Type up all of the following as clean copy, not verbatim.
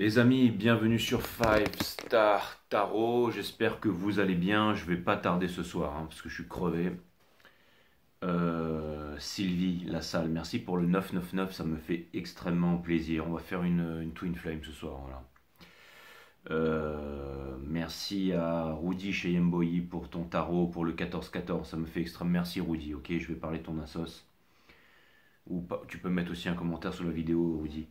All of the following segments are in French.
Les amis, bienvenue sur 5 Star Tarot. J'espère que vous allez bien. Je vais pas tarder ce soir parce que je suis crevé. Sylvie Lassalle, merci pour le 999. Ça me fait extrêmement plaisir. On va faire une Twin Flame ce soir. Voilà. Merci à Rudy chez Yemboyi pour ton tarot pour le 14-14. Ça me fait extrêmement. Merci Rudy. Ok, je vais parler de ton assos. Ou pas, tu peux mettre aussi un commentaire sur la vidéo, Rudy.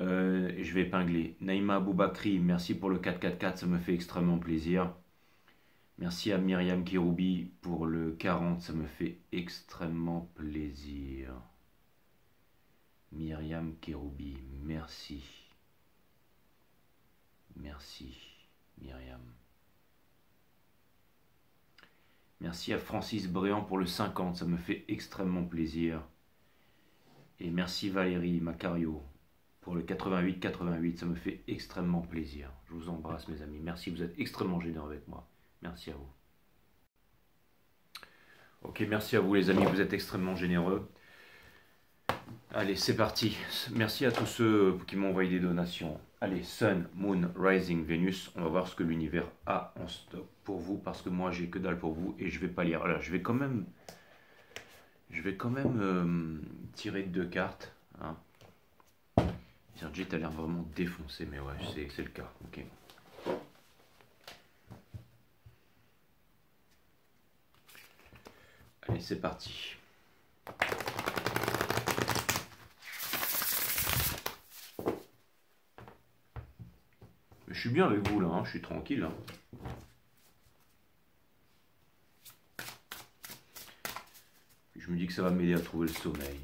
Je vais épingler. Naïma Boubakri, merci pour le 444, ça me fait extrêmement plaisir. Merci à Myriam Kiroubi pour le 40, ça me fait extrêmement plaisir. Myriam Kiroubi, merci. Merci, Myriam. Merci à Francis Bréant pour le 50, ça me fait extrêmement plaisir. Et merci Valérie Macario pour le 88-88, ça me fait extrêmement plaisir. Je vous embrasse mes amis, merci, vous êtes extrêmement généreux avec moi. Merci à vous. Ok, merci à vous les amis, vous êtes extrêmement généreux. Allez, c'est parti. Merci à tous ceux qui m'ont envoyé des donations. Allez, Sun, Moon, Rising, Vénus, on va voir ce que l'univers a en stock pour vous, parce que moi j'ai que dalle pour vous et je vais pas lire. Alors, je vais quand même tirer deux cartes. Hein. Sergi, t'as l'air vraiment défoncé, mais ouais, c'est le cas. Ok. Allez, c'est parti. Je suis bien avec vous là, hein, je suis tranquille. Hein. Je me dis que ça va m'aider à trouver le sommeil.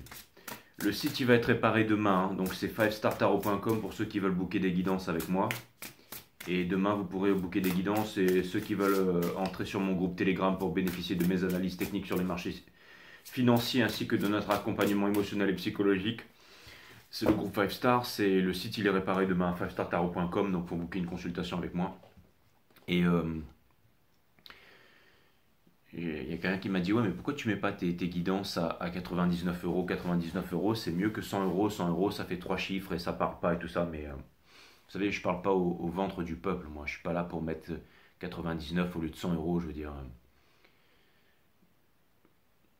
Le site il va être réparé demain, hein, donc c'est 5startarot.com pour ceux qui veulent booker des guidances avec moi. Et demain vous pourrez booker des guidances et ceux qui veulent entrer sur mon groupe Telegram pour bénéficier de mes analyses techniques sur les marchés financiers ainsi que de notre accompagnement émotionnel et psychologique. C'est le groupe 5 Star, c'est le site il est réparé demain à 5startarot.com, donc pour booker une consultation avec moi. Et il y a quelqu'un qui m'a dit ouais mais pourquoi tu mets pas tes guidances à 99 €, 99 €, c'est mieux que 100 €, 100 € ça fait 3 chiffres et ça part pas et tout ça, mais vous savez je parle pas au ventre du peuple, moi je suis pas là pour mettre 99 au lieu de 100 €, je veux dire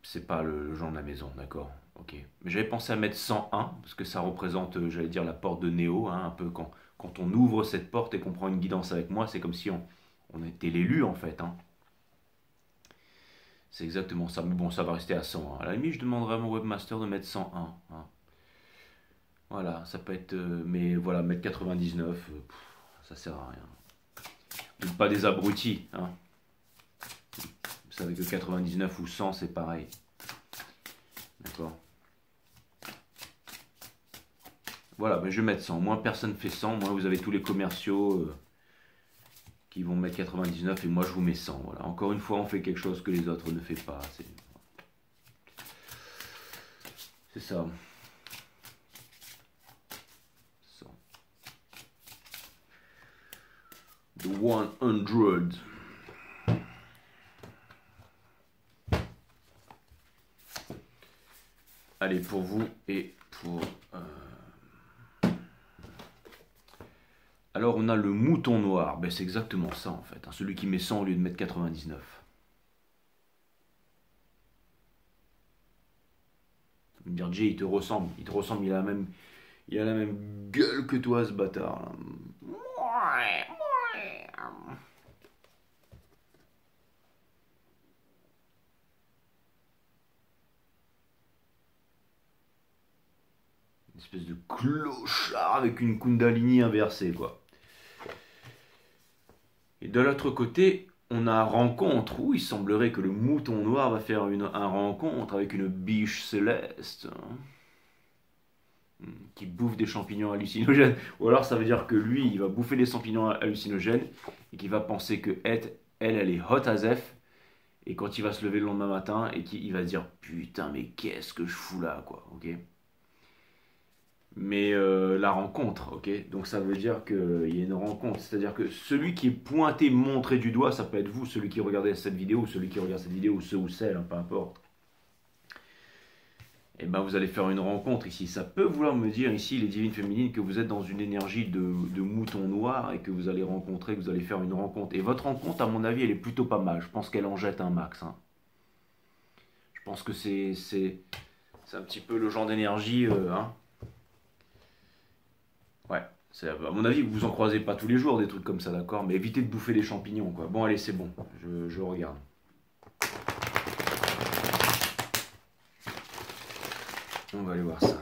c'est pas le genre de la maison, d'accord, ok. Mais j'avais pensé à mettre 101 parce que ça représente, j'allais dire la porte de Néo, hein, un peu quand on ouvre cette porte et qu'on prend une guidance avec moi, c'est comme si on était l'élu en fait, hein. C'est exactement ça, mais bon, ça va rester à 100. Hein. À la limite, je demanderai à mon webmaster de mettre 101. Hein. Voilà, ça peut être... mais voilà, mettre 99, ça sert à rien. Vous n'êtes pas des abrutis. Hein. Vous savez que 99 ou 100, c'est pareil. D'accord. Voilà, ben je vais mettre 100. Moins personne fait 100, moins vous avez tous les commerciaux... qui vont mettre 99 et moi je vous mets 100. Voilà. Encore une fois, on fait quelque chose que les autres ne font pas. C'est ça. 100. The 100. Allez, pour vous et pour... Alors on a le mouton noir, ben, c'est exactement ça en fait, hein, celui qui met 100 au lieu de mettre 99. Vous me dire Jay, il te ressemble, il a la même gueule que toi ce bâtard. Là. Une espèce de clochard avec une kundalini inversée quoi. Et de l'autre côté, on a rencontre, où il semblerait que le mouton noir va faire une rencontre avec une biche céleste qui bouffe des champignons hallucinogènes. Ou alors ça veut dire que lui, il va bouffer des champignons hallucinogènes et qu'il va penser que elle est hot as F. Et quand il va se lever le lendemain matin et qu'il va se dire putain mais qu'est-ce que je fous là quoi, ok. Mais la rencontre, ok. Donc ça veut dire qu'il y a une rencontre. C'est-à-dire que celui qui est pointé, montré du doigt, ça peut être vous, celui qui regardait cette vidéo, ou celui qui regarde cette vidéo, ou ceux ou celles, hein, peu importe. et ben vous allez faire une rencontre ici. Ça peut vouloir me dire ici, les divines féminines, que vous êtes dans une énergie de mouton noir et que vous allez rencontrer, que vous allez faire une rencontre. Et votre rencontre, à mon avis, elle est plutôt pas mal. Je pense qu'elle en jette un max. Hein. Je pense que c'est un petit peu le genre d'énergie. Hein. Ouais. À mon avis, vous en croisez pas tous les jours des trucs comme ça, d'accord? Mais évitez de bouffer des champignons, quoi. Bon, allez, c'est bon. Je regarde. On va aller voir ça.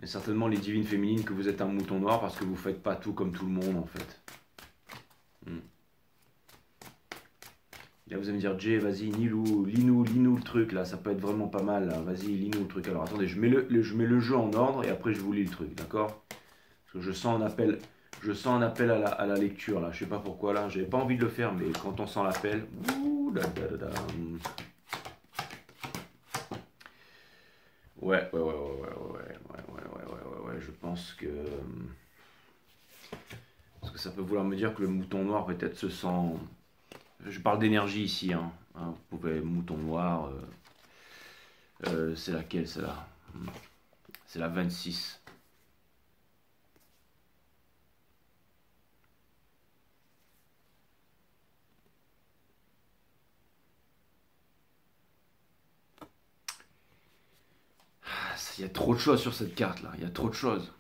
Mais certainement les divines féminines que vous êtes un mouton noir parce que vous faites pas tout comme tout le monde en fait. Là vous allez me dire Jay, vas-y, lis-nous le truc là, ça peut être vraiment pas mal là. Vas-y, lis-nous le truc. Alors attendez, je mets le jeu en ordre et après je vous lis le truc, d'accord? Parce que je sens un appel à la lecture là. Je sais pas pourquoi là, j'avais pas envie de le faire, mais quand on sent l'appel, ouais, je pense que parce que ça peut vouloir me dire que le mouton noir peut-être se sent. Je parle d'énergie ici, hein. Vous pouvez mouton noir. C'est laquelle, celle-là? C'est la 26. Il y a trop de choses sur cette carte là, il y a trop de choses.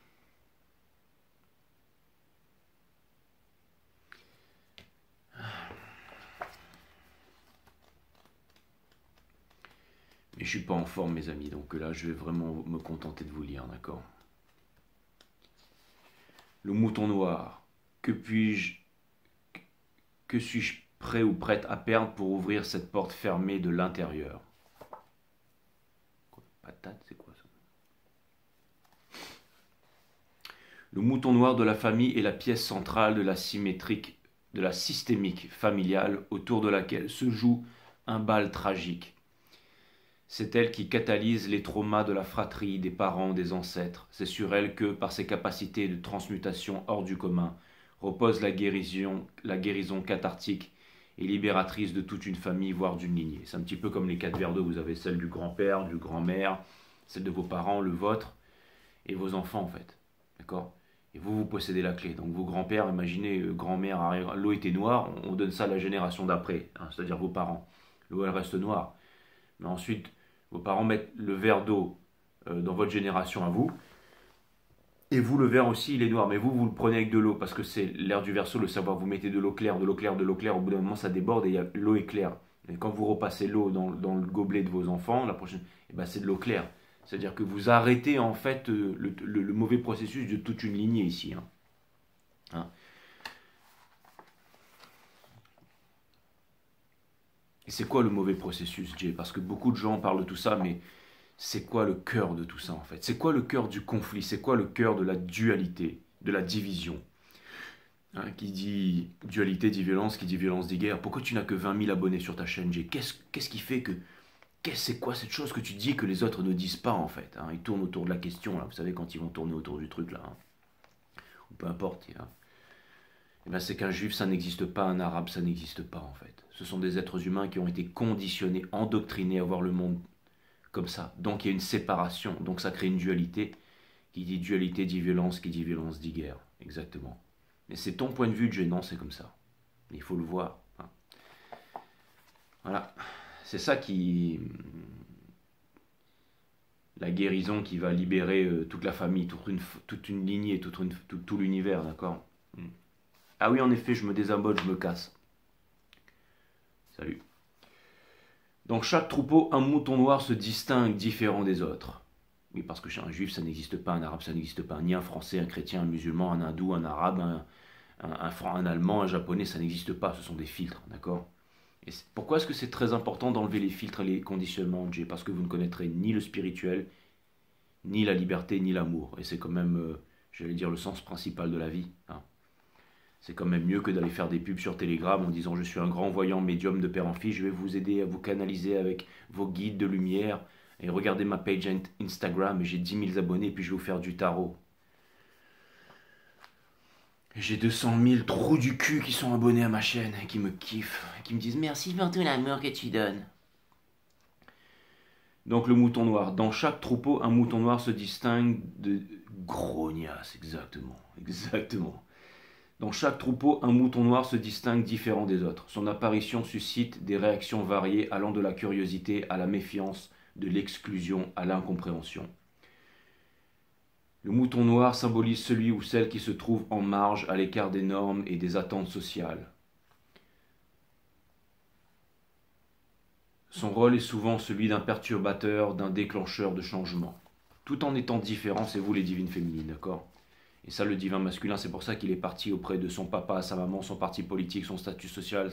Mais je suis pas en forme mes amis, donc là je vais vraiment me contenter de vous lire, d'accord? Le mouton noir, que puis-je, que suis-je prêt ou prête à perdre pour ouvrir cette porte fermée de l'intérieur? Patate, c'est quoi ça? Le mouton noir de la famille est la pièce centrale de la systémique familiale autour de laquelle se joue un bal tragique. C'est elle qui catalyse les traumas de la fratrie, des parents, des ancêtres. C'est sur elle que, par ses capacités de transmutation hors du commun, repose la guérison cathartique et libératrice de toute une famille, voire d'une lignée. C'est un petit peu comme les 4 verres d'eau. Vous avez celle du grand-père, du grand-mère, celle de vos parents, le vôtre, et vos enfants en fait. D'accord? Et vous possédez la clé. Donc vos grands-pères, imaginez, grand-mère, l'eau était noire, on donne ça à la génération d'après, hein, c'est-à-dire vos parents. L'eau, elle reste noire. Mais ensuite, vos parents mettent le verre d'eau dans votre génération à vous. Et vous, le verre aussi, il est noir. Mais vous le prenez avec de l'eau parce que c'est l'air du verso, le savoir. Vous mettez de l'eau claire, de l'eau claire, de l'eau claire. Au bout d'un moment, ça déborde et l'eau est claire. Et quand vous repassez l'eau dans le gobelet de vos enfants, la prochaine, eh ben, c'est de l'eau claire. C'est-à-dire que vous arrêtez en fait le mauvais processus de toute une lignée ici. Hein. Hein. Et c'est quoi le mauvais processus, Jay? Parce que beaucoup de gens parlent de tout ça, mais c'est quoi le cœur de tout ça en fait? C'est quoi le cœur du conflit? C'est quoi le cœur de la dualité, de la division? Hein, qui dit dualité dit violence, qui dit violence dit guerre. Pourquoi tu n'as que 20 000 abonnés sur ta chaîne, Jay? Qu'est-ce qui fait que... C'est quoi cette chose que tu dis que les autres ne disent pas en fait? Hein? Ils tournent autour de la question, là. Vous savez, quand ils vont tourner autour du truc, là. Hein? Ou peu importe. Hein? Eh bien, c'est qu'un juif, ça n'existe pas, un arabe, ça n'existe pas en fait. Ce sont des êtres humains qui ont été conditionnés, endoctrinés à voir le monde comme ça. Donc il y a une séparation, donc ça crée une dualité. Qui dit dualité dit violence, qui dit violence dit guerre. Exactement. Mais c'est ton point de vue, Jay, non, c'est comme ça. Il faut le voir. Hein. Voilà. C'est ça qui... La guérison qui va libérer toute la famille, toute une lignée, tout l'univers, d'accord? Ah oui, en effet, je me désabonne, je me casse. Salut. Dans chaque troupeau, un mouton noir se distingue différent des autres. Oui, parce que chez un juif, ça n'existe pas, un arabe, ça n'existe pas, ni un français, un chrétien, un musulman, un hindou, un arabe, un allemand, un japonais, ça n'existe pas, ce sont des filtres, d'accord? Et pourquoi est-ce que c'est très important d'enlever les filtres et les conditionnements, Jay? Parce que vous ne connaîtrez ni le spirituel, ni la liberté, ni l'amour. Et c'est quand même, j'allais dire, le sens principal de la vie. Hein. C'est quand même mieux que d'aller faire des pubs sur Telegram en disant je suis un grand voyant médium de père en fils, je vais vous aider à vous canaliser avec vos guides de lumière. Et regardez ma page Instagram, j'ai 10 000 abonnés, puis je vais vous faire du tarot. J'ai 200 000 trous du cul qui sont abonnés à ma chaîne, et qui me kiffent, et qui me disent merci pour tout l'amour que tu donnes. Donc le mouton noir. Dans chaque troupeau, un mouton noir se distingue de... Grognasse, exactement. Exactement. Dans chaque troupeau, un mouton noir se distingue différent des autres. Son apparition suscite des réactions variées allant de la curiosité à la méfiance, de l'exclusion à l'incompréhension. Le mouton noir symbolise celui ou celle qui se trouve en marge, à l'écart des normes et des attentes sociales. Son rôle est souvent celui d'un perturbateur, d'un déclencheur de changement. Tout en étant différent, c'est vous les divines féminines, d'accord? Et ça, le divin masculin, c'est pour ça qu'il est parti auprès de son papa, sa maman, son parti politique, son statut social,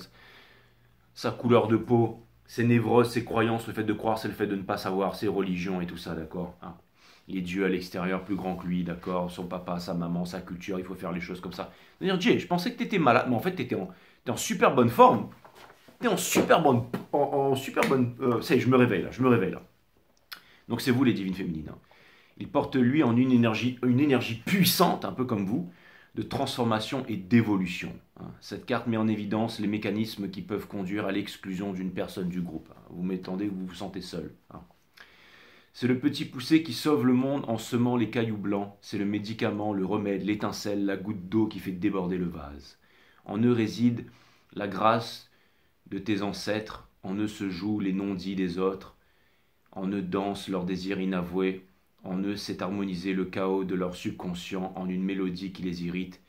sa couleur de peau, ses névroses, ses croyances, le fait de croire, c'est le fait de ne pas savoir, ses religions et tout ça, d'accord, hein? Les dieux à l'extérieur plus grands que lui, d'accord, son papa, sa maman, sa culture, il faut faire les choses comme ça. C'est-à-dire, Jay, je pensais que tu étais malade, mais en fait, tu étais en super bonne forme. Tu es en super bonne... ça y est, je me réveille là, je me réveille là. Donc c'est vous les divines féminines, hein. Il porte lui en une énergie puissante, un peu comme vous, de transformation et d'évolution, hein. Cette carte met en évidence les mécanismes qui peuvent conduire à l'exclusion d'une personne du groupe, hein. Vous m'étendez, vous vous sentez seul, hein. C'est le petit poussé qui sauve le monde en semant les cailloux blancs. C'est le médicament, le remède, l'étincelle, la goutte d'eau qui fait déborder le vase. En eux réside la grâce de tes ancêtres, en eux se jouent les non-dits des autres, en eux dansent leurs désirs inavoués, en eux s'est harmonisé le chaos de leur subconscient en une mélodie qui les irrite,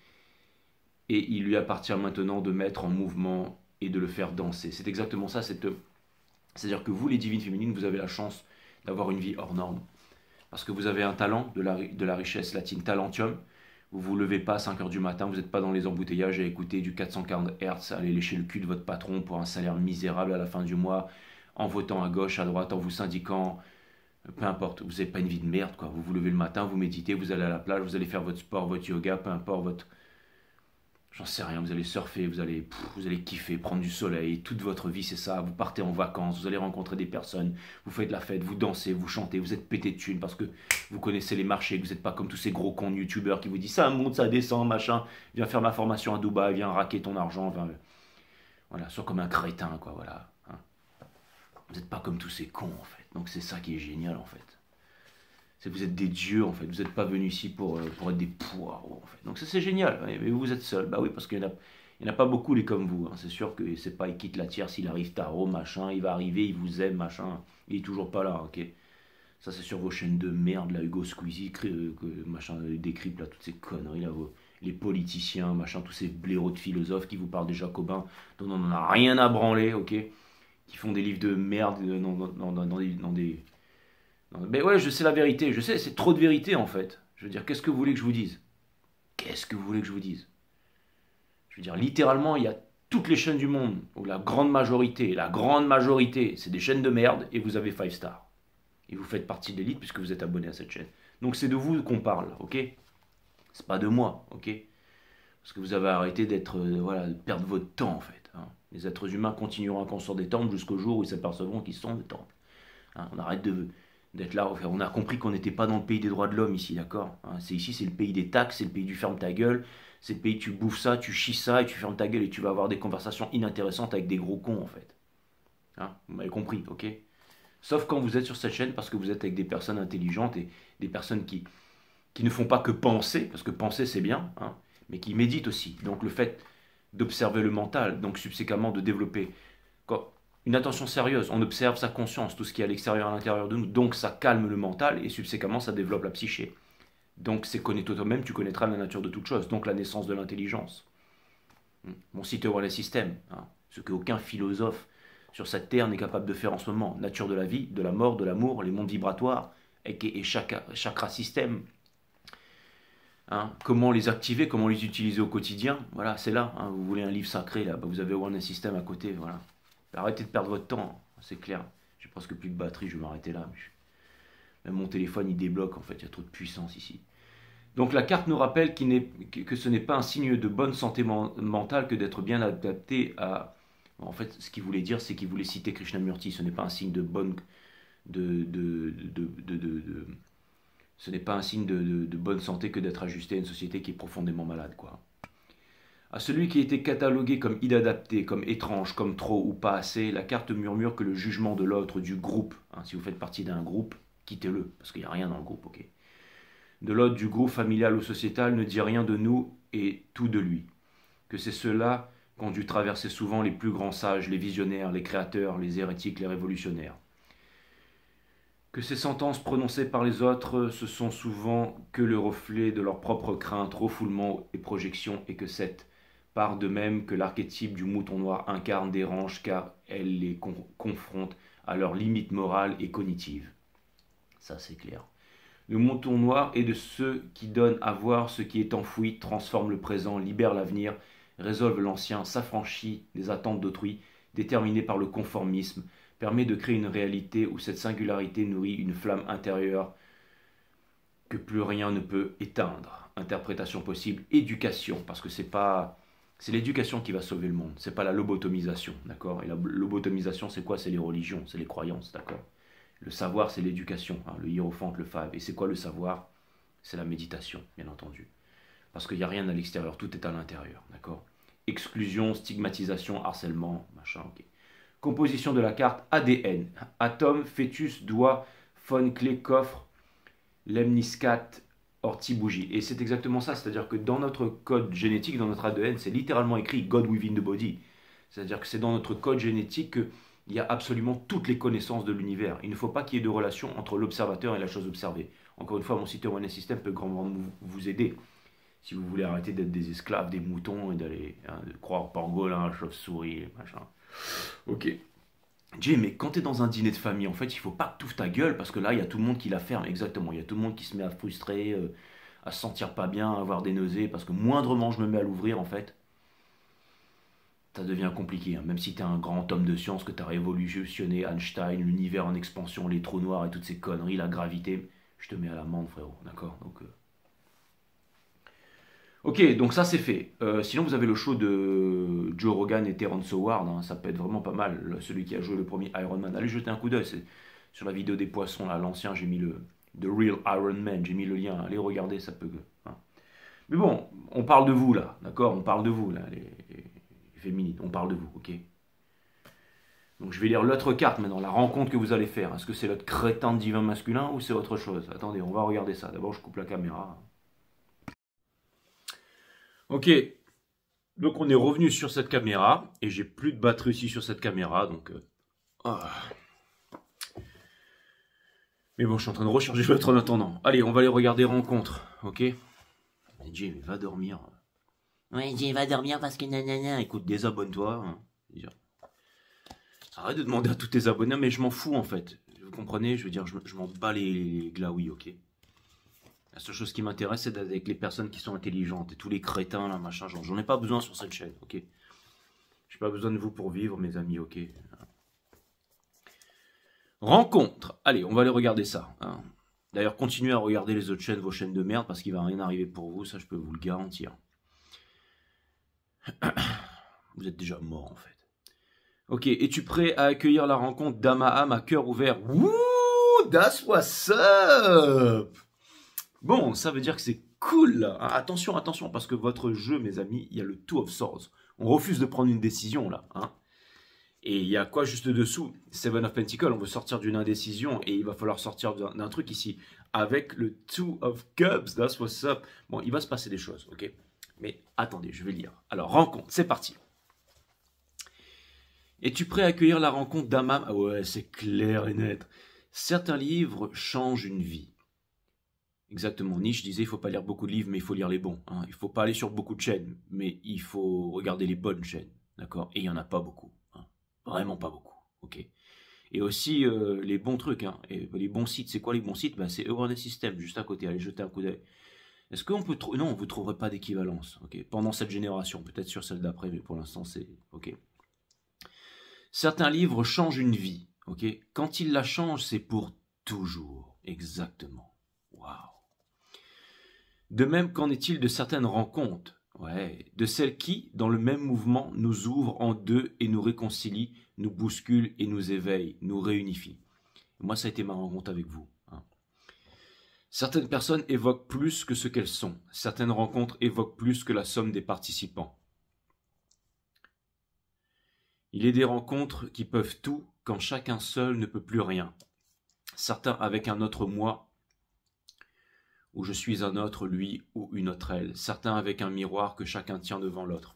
et il lui appartient maintenant de mettre en mouvement et de le faire danser. C'est exactement ça, c'est-à-dire que vous les divines féminines, vous avez la chance d'avoir une vie hors norme. Parce que vous avez un talent, de la richesse latine, talentium. Vous ne vous levez pas à 5 heures du matin, vous n'êtes pas dans les embouteillages à écouter du 440 Hz, aller lécher le cul de votre patron pour un salaire misérable à la fin du mois, en votant à gauche, à droite, en vous syndiquant, peu importe. Vous n'avez pas une vie de merde, quoi. Vous vous levez le matin, vous méditez, vous allez à la plage, vous allez faire votre sport, votre yoga, peu importe votre... J'en sais rien, vous allez surfer, vous allez kiffer, prendre du soleil, toute votre vie c'est ça, vous partez en vacances, vous allez rencontrer des personnes, vous faites de la fête, vous dansez, vous chantez, vous êtes pété de thunes parce que vous connaissez les marchés, que vous n'êtes pas comme tous ces gros cons de youtubeurs qui vous disent ça monte, ça descend, machin, viens faire ma formation à Dubaï, viens raquer ton argent, voilà, sois comme un crétin quoi, voilà, hein. Vous n'êtes pas comme tous ces cons en fait, donc c'est ça qui est génial en fait. C'est que vous êtes des dieux en fait, vous n'êtes pas venus ici pour être des poireaux en fait. Donc ça c'est génial, mais vous êtes seul, bah oui parce qu'il n'y en a pas beaucoup les comme vous, hein. C'est sûr que c'est pas il quitte la tierce, il arrive tarot, machin, il va arriver, il vous aime, machin, il est toujours pas là, ok. Ça c'est sur vos chaînes de merde, là, Hugo Squeezie, machin, décrypte là, toutes ces conneries là, les politiciens, machin, tous ces blaireaux de philosophes qui vous parlent des jacobins, dont on n'en a rien à branler, ok, qui font des livres de merde dans des non, mais ouais, je sais la vérité, je sais, c'est trop de vérité en fait. Je veux dire, qu'est-ce que vous voulez que je vous dise? Qu'est-ce que vous voulez que je vous dise? Je veux dire, littéralement, il y a toutes les chaînes du monde, ou la grande majorité, c'est des chaînes de merde, et vous avez 5 stars. Et vous faites partie de l'élite puisque vous êtes abonné à cette chaîne. Donc c'est de vous qu'on parle, ok? C'est pas de moi, ok? Parce que vous avez arrêté d'être, voilà, de perdre votre temps en fait, hein. Les êtres humains continueront à construire des temples jusqu'au jour où ils s'apercevront qu'ils sont des temples, hein. On arrête d'être là, on a compris qu'on n'était pas dans le pays des droits de l'homme ici, d'accord, hein, ici c'est le pays des taxes, c'est le pays du ferme ta gueule, c'est le pays tu bouffes ça, tu chies ça et tu fermes ta gueule et tu vas avoir des conversations inintéressantes avec des gros cons en fait, hein, vous m'avez compris, ok? Sauf quand vous êtes sur cette chaîne parce que vous êtes avec des personnes intelligentes et des personnes qui ne font pas que penser, parce que penser c'est bien, hein, mais qui méditent aussi. Donc le fait d'observer le mental, donc subséquemment de développer une attention sérieuse, on observe sa conscience, tout ce qui est à l'extérieur, à l'intérieur de nous, donc ça calme le mental et subséquemment ça développe la psyché. Donc c'est connaître toi-même, tu connaîtras la nature de toute chose, donc la naissance de l'intelligence. Mon site Wall System, hein, ce qu'aucun philosophe sur cette terre n'est capable de faire en ce moment. Nature de la vie, de la mort, de l'amour, les mondes vibratoires et chakra système. Hein, comment les activer, comment les utiliser au quotidien, voilà, c'est là, hein, vous voulez un livre sacré, là, bah, vous avez One System à côté, voilà. Arrêtez de perdre votre temps, c'est clair. J'ai presque plus de batterie, je vais m'arrêter là. Même mon téléphone, il débloque, en fait, il y a trop de puissance ici. Donc la carte nous rappelle que ce n'est pas un signe de bonne santé mentale que d'être bien adapté à... En fait, ce qu'il voulait dire, c'est qu'il voulait citer Krishnamurti, ce n'est pas un signe de bonne... Ce n'est pas un signe de bonne santé que d'être ajusté à une société qui est profondément malade, quoi. À celui qui a été catalogué comme inadapté, comme étrange, comme trop ou pas assez, la carte murmure que le jugement de l'autre, du groupe, hein, si vous faites partie d'un groupe, quittez-le, parce qu'il n'y a rien dans le groupe, ok. De l'autre, du groupe familial ou sociétal, ne dit rien de nous et tout de lui. Que c'est cela qu'ont dû traverser souvent les plus grands sages, les visionnaires, les créateurs, les hérétiques, les révolutionnaires. Que ces sentences prononcées par les autres, ce sont souvent que le reflet de leurs propres craintes, refoulements et projections, et que cette part de même que l'archétype du mouton noir incarne dérange car elle les confronte à leurs limites morales et cognitives. Ça c'est clair. Le mouton noir est de ceux qui donnent à voir ce qui est enfoui, transforme le présent, libère l'avenir, résolve l'ancien, s'affranchit des attentes d'autrui, déterminé par le conformisme, permet de créer une réalité où cette singularité nourrit une flamme intérieure que plus rien ne peut éteindre. Interprétation possible, éducation, parce que c'est l'éducation qui va sauver le monde, c'est pas la lobotomisation, d'accord? Et la lobotomisation, c'est quoi? C'est les religions, c'est les croyances, d'accord? Le savoir, c'est l'éducation, hein, le hiérophante, le fave. Et c'est quoi le savoir? C'est la méditation, bien entendu. Parce qu'il n'y a rien à l'extérieur, tout est à l'intérieur, d'accord? Exclusion, stigmatisation, harcèlement, machin, ok. Composition de la carte ADN. Atome, fœtus, doigt, faune, clé, coffre, lemniscate, ortie, bougie. Et c'est exactement ça, c'est-à-dire que dans notre code génétique, dans notre ADN, c'est littéralement écrit God within the body. C'est-à-dire que c'est dans notre code génétique qu'il y a absolument toutes les connaissances de l'univers. Il ne faut pas qu'il y ait de relation entre l'observateur et la chose observée. Encore une fois, mon site One System peut grandement vous aider. Si vous voulez arrêter d'être des esclaves, des moutons et d'aller de croire pangolin, chauve-souris, machin. Ok. Jay, mais quand tu es dans un dîner de famille, en fait, il faut pas que tu ouvres ta gueule parce que là, il y a tout le monde qui la ferme. Exactement. Il y a tout le monde qui se met à frustrer, à se sentir pas bien, à avoir des nausées parce que moindrement je me mets à l'ouvrir, en fait, ça devient compliqué. Hein. Même si tu es un grand homme de science, que tu as révolutionné Einstein, l'univers en expansion, les trous noirs et toutes ces conneries, la gravité, je te mets à l'amende, frérot. D'accord? Donc. Ok, donc ça c'est fait. Sinon, vous avez le show de Joe Rogan et Terrence Howard, hein, ça peut être vraiment pas mal. Celui qui a joué le premier Iron Man. Allez jeter un coup d'œil, c'est sur la vidéo des poissons, là, l'ancien, j'ai mis le The Real Iron Man, j'ai mis le lien. Allez regarder, ça peut. Hein. Mais bon, on parle de vous là, d'accord? On parle de vous là, les féminines, on parle de vous, ok? Donc je vais lire l'autre carte maintenant, la rencontre que vous allez faire. Est-ce que c'est l'autre crétin de divin masculin ou c'est autre chose? Attendez, on va regarder ça. D'abord, je coupe la caméra. Ok, donc on est revenu sur cette caméra et j'ai plus de batterie ici sur cette caméra, donc mais bon, je suis en train de recharger l'autre en attendant. Allez, on va aller regarder rencontre, ok? Mais Jay, mais va dormir. Ouais, Jay, va dormir parce que nanana. Écoute, désabonne-toi. Hein, déjà. Arrête de demander à tous tes abonnés, mais je m'en fous en fait. Vous comprenez? Je veux dire, je m'en bats les glaouis, ok? La seule chose qui m'intéresse, c'est d'être avec les personnes qui sont intelligentes. Et tous les crétins, là, machin, j'en ai pas besoin sur cette chaîne, ok? J'ai pas besoin de vous pour vivre, mes amis, ok? Rencontre. Allez, on va aller regarder ça. Hein. D'ailleurs, continuez à regarder les autres chaînes, vos chaînes de merde, parce qu'il va rien arriver pour vous, ça je peux vous le garantir. Vous êtes déjà mort, en fait. Ok, es-tu prêt à accueillir la rencontre d'âme à âme à cœur ouvert? Wouh, that's what's up! Bon, ça veut dire que c'est cool. Là. Attention, attention, parce que votre jeu, mes amis, il y a le Two of Swords. On refuse de prendre une décision, là. Hein. Et il y a quoi juste dessous? Seven of Pentacles, on veut sortir d'une indécision et il va falloir sortir d'un truc ici. Avec le Two of Cups, that's what's up. Bon, il va se passer des choses, ok? Mais attendez, je vais lire. Alors, rencontre, c'est parti. Es-tu prêt à accueillir la rencontre d'Amam? Ah ouais, c'est clair et net. Certains livres changent une vie. Exactement. Nietzsche disait il ne faut pas lire beaucoup de livres, mais il faut lire les bons. Hein. Il ne faut pas aller sur beaucoup de chaînes, mais il faut regarder les bonnes chaînes. D'accord? Et il n'y en a pas beaucoup. Hein. Vraiment pas beaucoup. Ok. Et aussi les bons trucs. Hein. Et les bons sites, c'est quoi les bons sites? Ben, c'est One System, juste à côté. Allez jeter un coup d'œil. Est-ce qu'on peut trouver... Non, vous ne trouverez pas d'équivalence. Okay. Pendant cette génération. Peut-être sur celle d'après, mais pour l'instant, c'est... Ok. Certains livres changent une vie. Ok. Quand ils la changent, c'est pour toujours. Exactement. Waouh. De même, qu'en est-il de certaines rencontres? Ouais, de celles qui, dans le même mouvement, nous ouvrent en deux et nous réconcilient, nous bousculent et nous éveillent, nous réunifient. Moi, ça a été ma rencontre avec vous. Hein. Certaines personnes évoquent plus que ce qu'elles sont. Certaines rencontres évoquent plus que la somme des participants. Il est des rencontres qui peuvent tout quand chacun seul ne peut plus rien. Certains avec un autre moi, où je suis un autre lui ou une autre elle. Certains avec un miroir que chacun tient devant l'autre.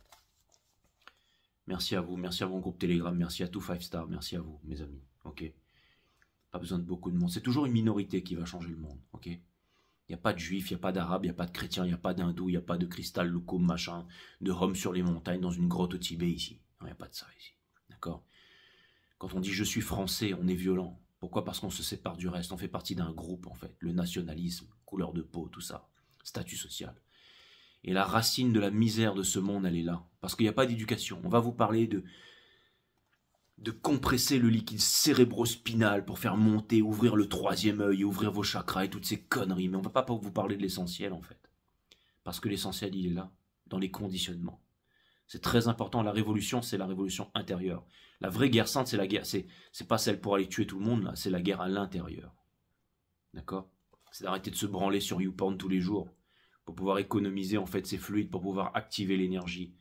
Merci à vous, merci à mon groupe Telegram, merci à tout 5 Star, merci à vous mes amis. Ok. Pas besoin de beaucoup de monde. C'est toujours une minorité qui va changer le monde. Ok. Il n'y a pas de juifs, il n'y a pas d'arabes, il n'y a pas de chrétiens, il n'y a pas d'hindous, il n'y a pas de cristal, loukoum, machin, de Rome sur les montagnes, dans une grotte au Tibet ici. Il n'y a pas de ça ici. D'accord. Quand on dit je suis français, on est violent. Pourquoi? Parce qu'on se sépare du reste. On fait partie d'un groupe, en fait. Le nationalisme, couleur de peau, tout ça. Statut social. Et la racine de la misère de ce monde, elle est là. Parce qu'il n'y a pas d'éducation. On va vous parler de compresser le liquide cérébrospinal pour faire monter, ouvrir le troisième œil, ouvrir vos chakras et toutes ces conneries. Mais on ne va pas vous parler de l'essentiel, en fait. Parce que l'essentiel, il est là, dans les conditionnements. C'est très important. La révolution, c'est la révolution intérieure. La vraie guerre sainte, c'est la guerre. C'est pas celle pour aller tuer tout le monde, là. C'est la guerre à l'intérieur. D'accord? C'est d'arrêter de se branler sur YouPorn tous les jours. Pour pouvoir économiser, en fait, ces fluides, pour pouvoir activer l'énergie.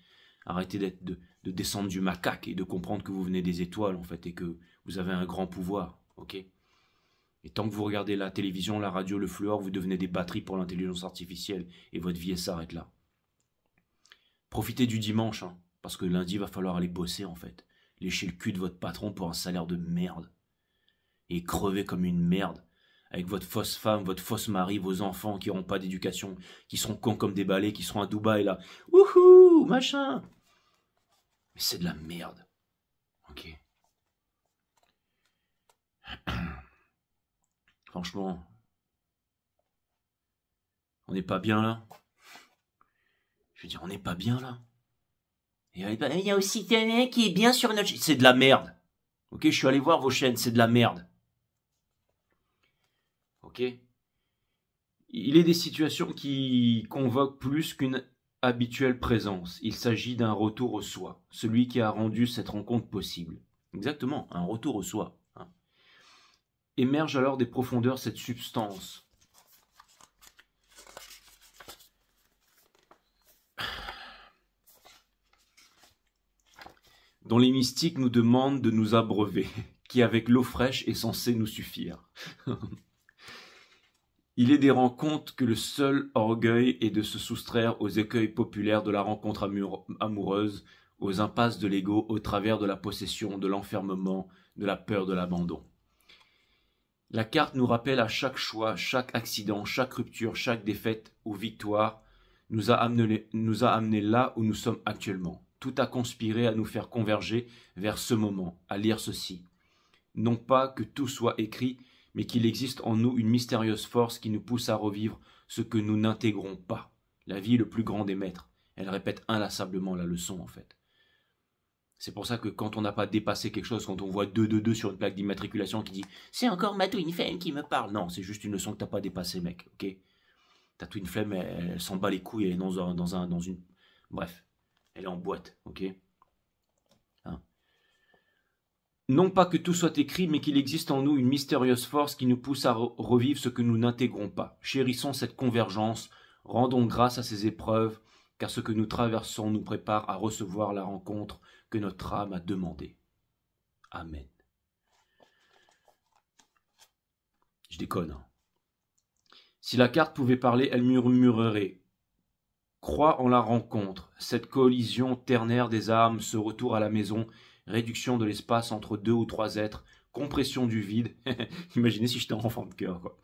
Arrêtez de descendre du macaque et de comprendre que vous venez des étoiles, en fait, et que vous avez un grand pouvoir. Ok? Et tant que vous regardez la télévision, la radio, le fluor, vous devenez des batteries pour l'intelligence artificielle. Et votre vie s'arrête là. Profitez du dimanche, hein, parce que lundi, il va falloir aller bosser, en fait. Lécher le cul de votre patron pour un salaire de merde. Et crever comme une merde. Avec votre fausse femme, votre fausse mari, vos enfants qui n'auront pas d'éducation, qui seront cons comme des balais, qui seront à Dubaï, là. Wouhou, machin. Mais c'est de la merde. Ok. Franchement, on n'est pas bien là. Je veux dire, on n'est pas bien là. Et il y a aussi quelqu'un qui est bien sur notre chaîne. C'est de la merde. Ok, je suis allé voir vos chaînes, c'est de la merde. Ok. Il est des situations qui convoquent plus qu'une habituelle présence. Il s'agit d'un retour au soi. Celui qui a rendu cette rencontre possible. Exactement, un retour au soi. Hein. Émerge alors des profondeurs cette substance. Dont les mystiques nous demandent de nous abreuver, qui avec l'eau fraîche est censé nous suffire. Il est des rencontres que le seul orgueil est de se soustraire aux écueils populaires de la rencontre amoureuse, aux impasses de l'ego, au travers de la possession, de l'enfermement, de la peur de l'abandon. La carte nous rappelle à chaque choix, chaque accident, chaque rupture, chaque défaite ou victoire nous a amené là où nous sommes actuellement. Tout a conspiré à nous faire converger vers ce moment, à lire ceci. Non pas que tout soit écrit, mais qu'il existe en nous une mystérieuse force qui nous pousse à revivre ce que nous n'intégrons pas. La vie est le plus grand des maîtres. Elle répète inlassablement la leçon, en fait. C'est pour ça que quand on n'a pas dépassé quelque chose, quand on voit 222 sur une plaque d'immatriculation qui dit « C'est encore ma Twin Flame qui me parle », non, c'est juste une leçon que t'as pas dépassée, mec, ok? Ta Twin Flame, elle s'en bat les couilles, elle est dans une... Bref, elle est en boîte, ok? Hein? Non pas que tout soit écrit, mais qu'il existe en nous une mystérieuse force qui nous pousse à revivre ce que nous n'intégrons pas. Chérissons cette convergence, rendons grâce à ces épreuves, car ce que nous traversons nous prépare à recevoir la rencontre que notre âme a demandée. Amen. Je déconne. Hein. Si la carte pouvait parler, elle murmurerait. Crois en la rencontre, cette collision ternaire des âmes, ce retour à la maison, réduction de l'espace entre deux ou trois êtres, compression du vide. Imaginez si j'étais enfant de cœur, quoi.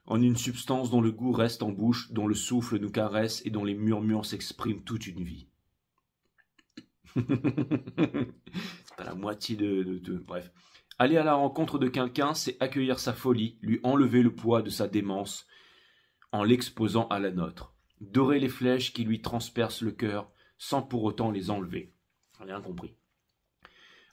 En une substance dont le goût reste en bouche, dont le souffle nous caresse et dont les murmures s'expriment toute une vie. C'est pas la moitié de... Bref. Aller à la rencontre de quelqu'un, c'est accueillir sa folie, lui enlever le poids de sa démence en l'exposant à la nôtre. Dorer les flèches qui lui transpercent le cœur sans pour autant les enlever. Rien compris.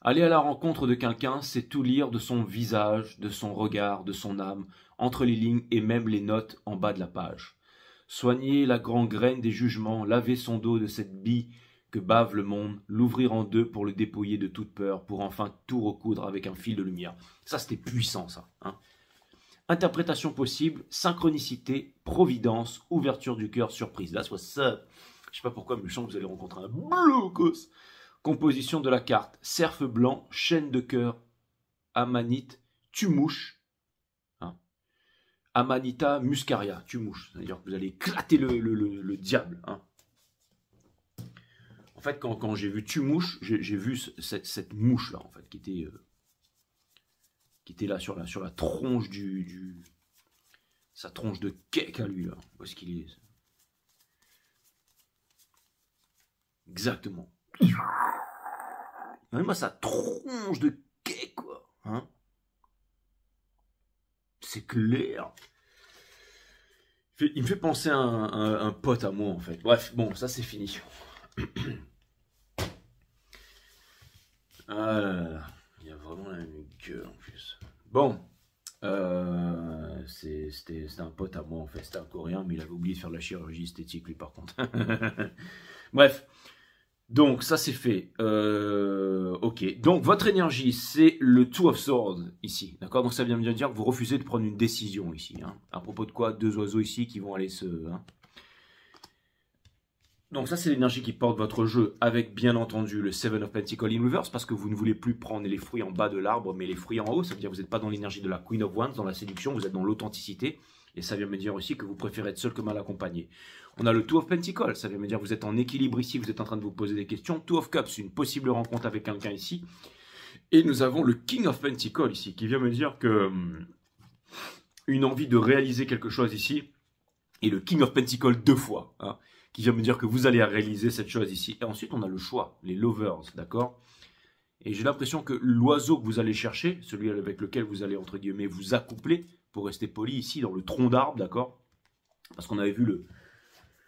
Aller à la rencontre de quelqu'un, c'est tout lire de son visage, de son regard, de son âme, entre les lignes et même les notes en bas de la page. Soigner la gangrène des jugements, laver son dos de cette bille que bave le monde, l'ouvrir en deux pour le dépouiller de toute peur, pour enfin tout recoudre avec un fil de lumière. Ça, c'était puissant, ça. Hein. Interprétation possible, synchronicité, providence, ouverture du cœur, surprise. Là, soit ça. Je sais pas pourquoi, mais je sens que vous allez rencontrer un blocos. Composition de la carte. Cerf blanc, chaîne de cœur, amanite, tumouche. Hein. Amanita muscaria, tumouche. C'est-à-dire que vous allez éclater le diable. Hein. En fait, quand j'ai vu tumouche, j'ai vu cette mouche-là, en fait, qui était là sur la tronche sa tronche de cake à lui, là. Où est-ce qu'il est? Exactement. Moi, sa tronche de cake, quoi. Hein, c'est clair. Il me fait penser à un pote à moi, en fait. Bref, bon, ça, c'est fini. Ah là là, il y a vraiment la même gueule, en plus. Bon. C'était un pote à moi, en fait. C'était un Coréen, mais il avait oublié de faire de la chirurgie esthétique, lui, par contre. Bref. Donc, ça, c'est fait. Ok. Donc, votre énergie, c'est le Two of Swords, ici. D'accord? Donc, ça vient me dire que vous refusez de prendre une décision, ici. Hein. À propos de quoi? Deux oiseaux, ici, qui vont aller se... Hein. Donc, ça, c'est l'énergie qui porte votre jeu, avec, bien entendu, le Seven of Pentacles in Reverse, parce que vous ne voulez plus prendre les fruits en bas de l'arbre, mais les fruits en haut. Ça veut dire que vous n'êtes pas dans l'énergie de la Queen of Wands, dans la séduction, vous êtes dans l'authenticité. Et ça vient me dire aussi que vous préférez être seul que mal accompagné. On a le Two of Pentacles, ça vient me dire que vous êtes en équilibre ici, vous êtes en train de vous poser des questions. Two of Cups, une possible rencontre avec quelqu'un ici. Et nous avons le King of Pentacles ici, qui vient me dire que une envie de réaliser quelque chose ici. Et le King of Pentacles 2 fois, hein, qui vient me dire que vous allez réaliser cette chose ici. Et ensuite, on a le choix, les lovers, d'accord? Et j'ai l'impression que l'oiseau que vous allez chercher, celui avec lequel vous allez, entre guillemets, vous accoupler, pour rester poli, ici, dans le tronc d'arbre, d'accord? Parce qu'on avait vu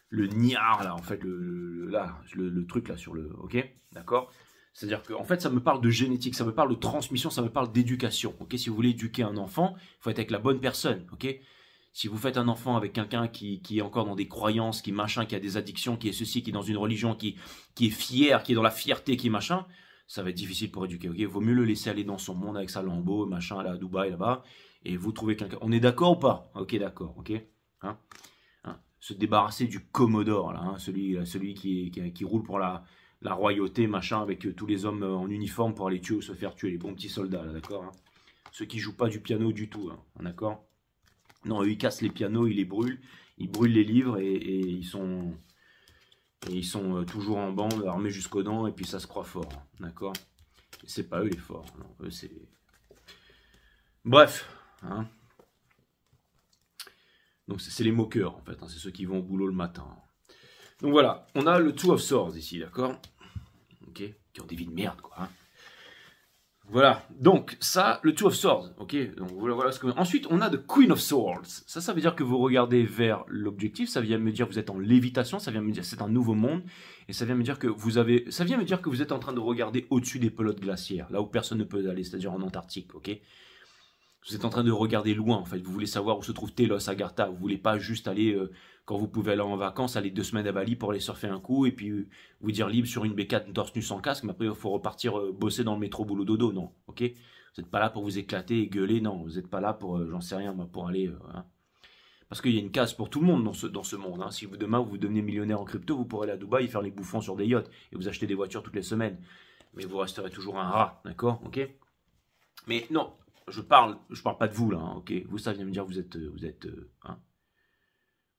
le niard, là, en fait, le truc, là, sur le... Ok? D'accord? C'est-à-dire que, en fait, ça me parle de génétique, ça me parle de transmission, ça me parle d'éducation, ok? Si vous voulez éduquer un enfant, il faut être avec la bonne personne, ok? Si vous faites un enfant avec quelqu'un qui est encore dans des croyances, qui machin, qui a des addictions, qui est ceci, qui est dans une religion, qui est fier, qui est dans la fierté, qui est machin, ça va être difficile pour éduquer, ok? Vaut mieux le laisser aller dans son monde avec sa lambeau, machin, là, à Dubaï, là-bas, et vous trouvez quelqu'un. On est d'accord ou pas? Ok, d'accord, ok? Hein? Se débarrasser du Commodore, là, hein, celui qui roule pour la royauté, machin, avec tous les hommes en uniforme pour aller tuer ou se faire tuer, les bons petits soldats, là, d'accord? Hein? Ceux qui jouent pas du piano du tout, hein, d'accord? Non, eux, ils cassent les pianos, ils les brûlent les livres et ils sont toujours en bande, armés jusqu'aux dents, et puis ça se croit fort, hein, d'accord? C'est pas eux les forts, non, eux c'est... Bref, hein. Donc c'est les moqueurs en fait, hein, c'est ceux qui vont au boulot le matin. Donc voilà, on a le Two of Swords ici, d'accord? Ok, qui ont des vies de merde quoi. Hein. Voilà, donc ça, le Two of Swords, ok? Donc voilà ce que... Ensuite, on a The Queen of Swords. Ça veut dire que vous regardez vers l'objectif, ça vient me dire que vous êtes en lévitation, ça vient me dire que c'est un nouveau monde, et ça vient me dire que ça vient me dire que vous êtes en train de regarder au-dessus des pelotes glaciaires, là où personne ne peut aller, c'est-à-dire en Antarctique, ok? Vous êtes en train de regarder loin, en fait. Vous voulez savoir où se trouve Telos, Agartha. Vous voulez pas juste aller, quand vous pouvez aller en vacances, aller 2 semaines à Bali pour aller surfer un coup et puis vous dire libre sur une B4 torse nu sans casque, mais après il faut repartir bosser dans le métro boulot dodo, non, ok? Vous n'êtes pas là pour vous éclater et gueuler, non. Vous n'êtes pas là pour, j'en sais rien, moi, pour aller... hein. Parce qu'il y a une case pour tout le monde dans ce monde. Hein. Si demain vous devenez millionnaire en crypto, vous pourrez aller à Dubaï et faire les bouffons sur des yachts et vous acheter des voitures toutes les semaines. Mais vous resterez toujours un rat, d'accord, ok? Mais non, je parle pas de vous là, hein, ok? Vous, ça vient me dire que vous êtes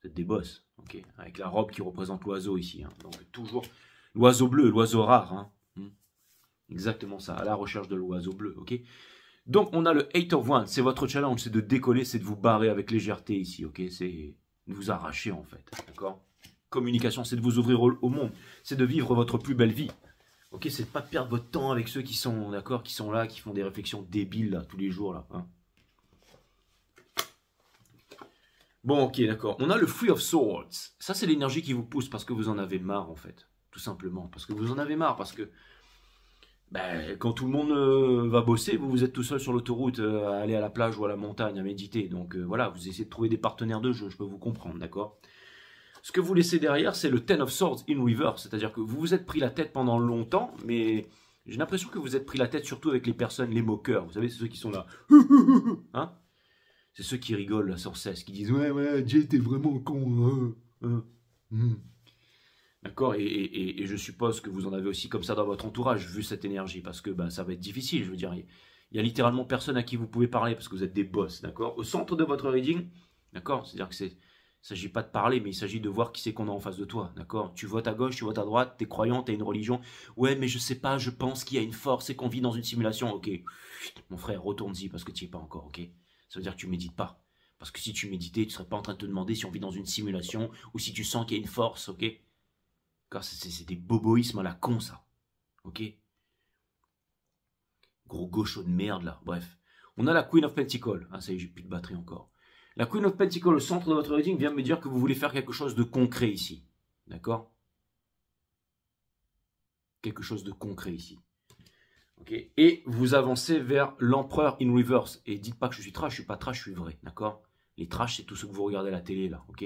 des boss, ok? Avec la robe qui représente l'oiseau ici, hein. Donc toujours l'oiseau bleu, l'oiseau rare, hein. Exactement ça, à la recherche de l'oiseau bleu, ok? Donc on a le 8 of Wands, c'est votre challenge, c'est de décoller, c'est de vous barrer avec légèreté ici, ok? C'est de vous arracher en fait, d'accord? Communication, c'est de vous ouvrir au monde, c'est de vivre votre plus belle vie. Ok, c'est de pas perdre votre temps avec ceux qui sont, d'accord, qui sont là, qui font des réflexions débiles là, tous les jours là. Hein. Bon, ok, d'accord. On a le Three of Swords. Ça, c'est l'énergie qui vous pousse parce que vous en avez marre en fait, tout simplement. Parce que vous en avez marre, parce que quand tout le monde va bosser, vous êtes tout seul sur l'autoroute, à aller à la plage ou à la montagne, à méditer. Donc voilà, vous essayez de trouver des partenaires de jeu, je peux vous comprendre, d'accord? Ce que vous laissez derrière, c'est le Ten of Swords in reverse. C'est-à-dire que vous vous êtes pris la tête pendant longtemps, mais j'ai l'impression que vous êtes pris la tête surtout avec les personnes, les moqueurs. Vous savez, c'est ceux qui sont là. Hein? C'est ceux qui rigolent là, sans cesse, qui disent « Ouais, Jay, t'es vraiment con. » D'accord, et je suppose que vous en avez aussi comme ça dans votre entourage, vu cette énergie, parce que bah, ça va être difficile, je veux dire. Il y a littéralement personne à qui vous pouvez parler, parce que vous êtes des boss, d'accord. Au centre de votre reading, d'accord, c'est-à-dire que il ne s'agit pas de parler, mais il s'agit de voir qui c'est qu'on a en face de toi, d'accord. Tu votes à gauche, tu votes à droite, t'es croyant, t'as une religion. Ouais, mais je sais pas, je pense qu'il y a une force et qu'on vit dans une simulation. Ok, mon frère, retourne-y, parce que tu n'y es pas encore, ok. Ça veut dire que tu médites pas. Parce que si tu méditais, tu serais pas en train de te demander si on vit dans une simulation, ou si tu sens qu'il y a une force, ok. Car c'est des boboïsmes à la con, ça. Ok. Gros gaucho de merde, là. Bref. On a la Queen of Pentacles. Ah, ça y est, j'ai plus de batterie encore. La Queen of Pentacles, au centre de votre reading, vient me dire que vous voulez faire quelque chose de concret ici. D'accord. Quelque chose de concret ici. Ok. Et vous avancez vers l'empereur in reverse. Et dites pas que je suis trash, je suis pas trash, je suis vrai. D'accord. Les trash, c'est tout ce que vous regardez à la télé, là. Ok.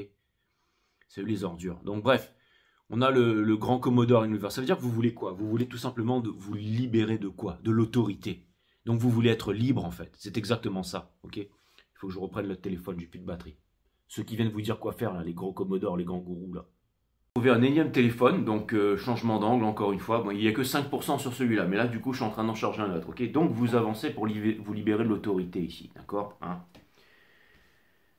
C'est les ordures. Donc, bref. On a le grand Commodore Universe. Ça veut dire que vous voulez quoi? Vous voulez tout simplement vous libérer de quoi? De l'autorité. Donc vous voulez être libre en fait. C'est exactement ça. Ok. Il faut que je reprenne le téléphone, j'ai plus de batterie. Ceux qui viennent vous dire quoi faire là, les gros Commodore, les grands gourous là. Vous trouvez un énième téléphone, donc changement d'angle encore une fois. Bon, il n'y a que 5% sur celui-là, mais là du coup je suis en train d'en charger un autre. Ok. Donc vous avancez pour vous libérer de l'autorité ici. D'accord, hein?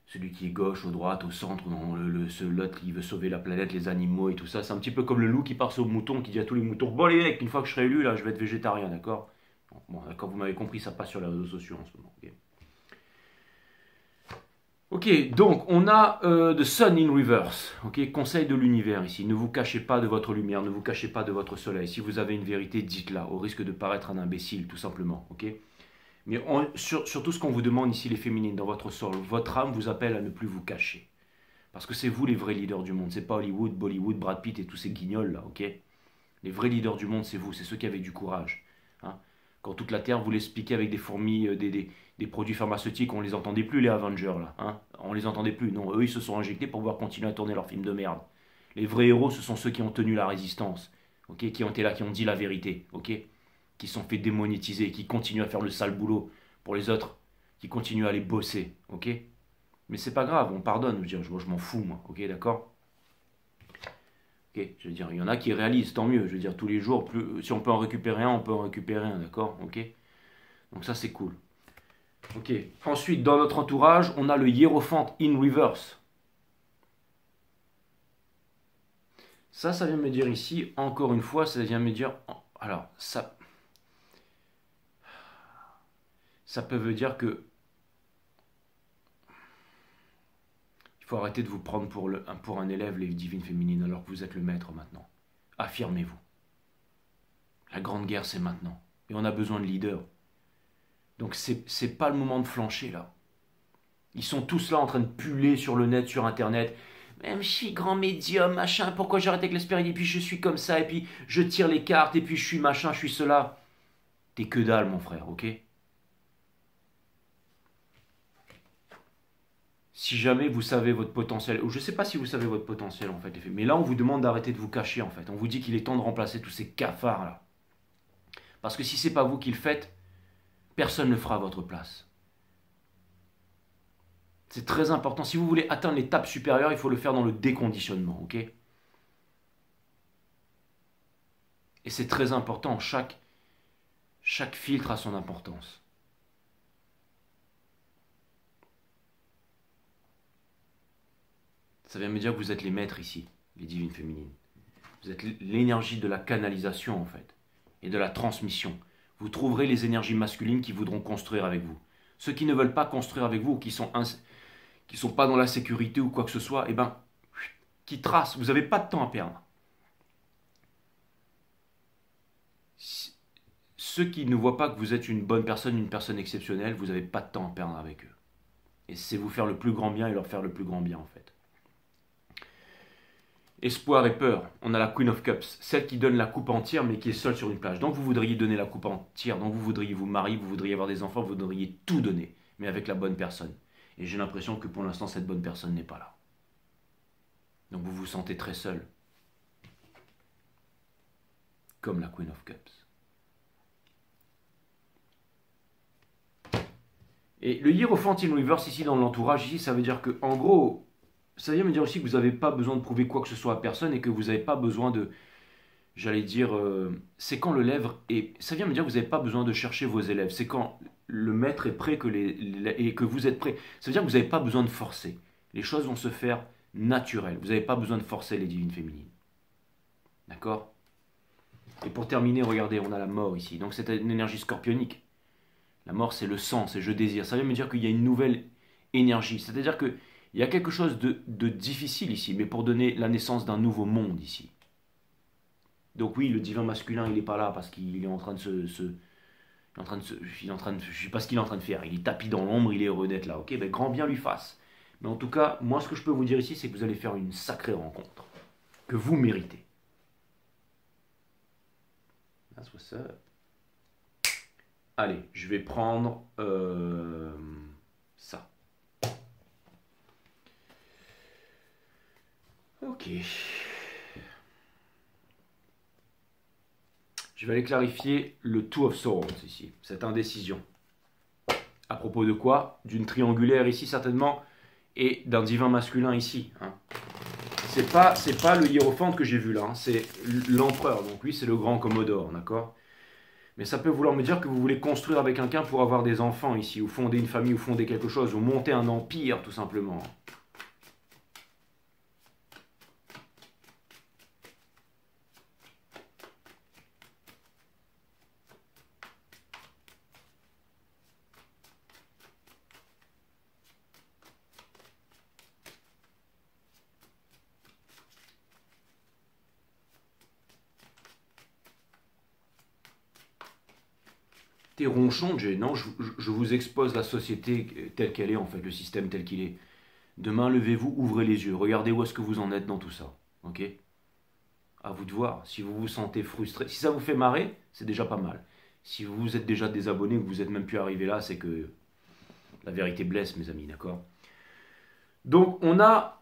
Celui qui est gauche, ou droite, au centre, l'autre qui veut sauver la planète, les animaux et tout ça. C'est un petit peu comme le loup qui part au mouton, qui dit à tous les moutons, bon les mecs, une fois que je serai élu, là, je vais être végétarien, d'accord? Bon, d'accord, vous m'avez compris, ça passe sur les réseaux sociaux en ce moment. Ok, donc on a The Sun in Reverse, ok, conseil de l'univers ici. Ne vous cachez pas de votre lumière, ne vous cachez pas de votre soleil. Si vous avez une vérité, dites-la, au risque de paraître un imbécile, tout simplement, ok? Mais surtout ce qu'on vous demande ici, les féminines, dans votre sol, votre âme vous appelle à ne plus vous cacher. Parce que c'est vous les vrais leaders du monde, c'est pas Hollywood, Bollywood, Brad Pitt et tous ces guignols là, ok? Les vrais leaders du monde, c'est vous, c'est ceux qui avaient du courage. Hein. Quand toute la Terre voulait se piquer avec des fourmis, des produits pharmaceutiques, on les entendait plus les Avengers là. Hein. On les entendait plus, non, eux ils se sont injectés pour pouvoir continuer à tourner leurs films de merde. Les vrais héros, ce sont ceux qui ont tenu la résistance, ok? Qui ont été là, qui ont dit la vérité, ok? Qui sont fait démonétiser, qui continuent à faire le sale boulot pour les autres, qui continuent à aller bosser, ok? Mais c'est pas grave, on pardonne, je m'en fous, moi, ok, d'accord? Ok, je veux dire, il y en a qui réalisent, tant mieux, je veux dire, tous les jours, si on peut en récupérer un, on peut en récupérer un, d'accord? Ok? Donc ça, c'est cool. Ok, ensuite, dans notre entourage, on a le Hiérophante in reverse. Ça vient me dire ici, encore une fois, ça vient me dire, alors, ça peut veut dire que il faut arrêter de vous prendre pour un élève, les divines féminines, alors que vous êtes le maître maintenant. Affirmez-vous. La grande guerre, c'est maintenant. Et on a besoin de leaders. Donc c'est pas le moment de flancher, là. Ils sont tous là en train de puller sur le net, sur Internet. Même je suis grand médium, machin, pourquoi j'arrête avec l'espérité, et puis je suis comme ça, et puis je tire les cartes, et puis je suis machin, je suis cela. T'es que dalle, mon frère, ok? Si jamais vous savez votre potentiel, ou je sais pas si vous savez votre potentiel en fait, mais là on vous demande d'arrêter de vous cacher en fait. On vous dit qu'il est temps de remplacer tous ces cafards là. Parce que si c'est pas vous qui le faites, personne ne le fera à votre place. C'est très important. Si vous voulez atteindre l'étape supérieure, il faut le faire dans le déconditionnement, ok? Et c'est très important. Chaque filtre a son importance. Ça vient me dire que vous êtes les maîtres ici, les divines féminines. Vous êtes l'énergie de la canalisation en fait, et de la transmission. Vous trouverez les énergies masculines qui voudront construire avec vous. Ceux qui ne veulent pas construire avec vous, ou qui sont pas dans la sécurité ou quoi que ce soit, eh ben, qui tracent. Vous n'avez pas de temps à perdre. Ceux qui ne voient pas que vous êtes une bonne personne, une personne exceptionnelle, vous n'avez pas de temps à perdre avec eux. Et c'est vous faire le plus grand bien et leur faire le plus grand bien en fait. Espoir et peur, on a la Queen of Cups, celle qui donne la coupe entière mais qui est seule sur une plage. Donc vous voudriez donner la coupe entière, donc vous voudriez vous marier, vous voudriez avoir des enfants, vous voudriez tout donner, mais avec la bonne personne. Et j'ai l'impression que pour l'instant cette bonne personne n'est pas là. Donc vous vous sentez très seul. Comme la Queen of Cups. Et le Hierophant in Reverse ici dans l'entourage, ici ça veut dire que en gros, Ça vient me dire aussi que vous n'avez pas besoin de prouver quoi que ce soit à personne et que vous n'avez pas besoin de, j'allais dire, c'est quand le lèvre est, ça vient me dire que vous n'avez pas besoin de chercher vos élèves. C'est quand le maître est prêt et que vous êtes prêt. Ça veut dire que vous n'avez pas besoin de forcer. Les choses vont se faire naturelles. Vous n'avez pas besoin de forcer les divines féminines. D'accord? Et pour terminer, regardez, on a la mort ici. Donc c'est une énergie scorpionique. La mort, c'est le sang, c'est je désire. Ça veut me dire qu'il y a une nouvelle énergie. C'est-à-dire qu'il y a quelque chose de difficile ici, mais pour donner la naissance d'un nouveau monde ici. Donc oui, le divin masculin, il n'est pas là parce qu'il est en train de je sais pas ce qu'il est en train de faire. Il est tapis dans l'ombre, il est heureux d'être là. Ok, ben grand bien lui fasse. Mais en tout cas, moi, ce que je peux vous dire ici, c'est que vous allez faire une sacrée rencontre que vous méritez. That's what's up. Allez, je vais prendre ça. Ok. Je vais aller clarifier le Two of Swords ici, cette indécision. À propos de quoi? D'une triangulaire ici certainement et d'un divin masculin ici. Hein. C'est pas le hiérophante que j'ai vu là, hein. C'est l'empereur. Donc lui c'est le grand Commodore, d'accord? Mais ça peut vouloir me dire que vous voulez construire avec quelqu'un pour avoir des enfants ici, ou fonder une famille, ou fonder quelque chose, ou monter un empire tout simplement. T'es ronchon, Jay. Non, je vous expose la société telle qu'elle est, en fait, le système tel qu'il est. Demain, levez-vous, ouvrez les yeux, regardez où est-ce que vous en êtes dans tout ça. Ok? À vous de voir. Si vous vous sentez frustré, si ça vous fait marrer, c'est déjà pas mal. Si vous êtes déjà désabonné, que vous êtes même plus arrivé là, c'est que la vérité blesse, mes amis, d'accord? Donc, on a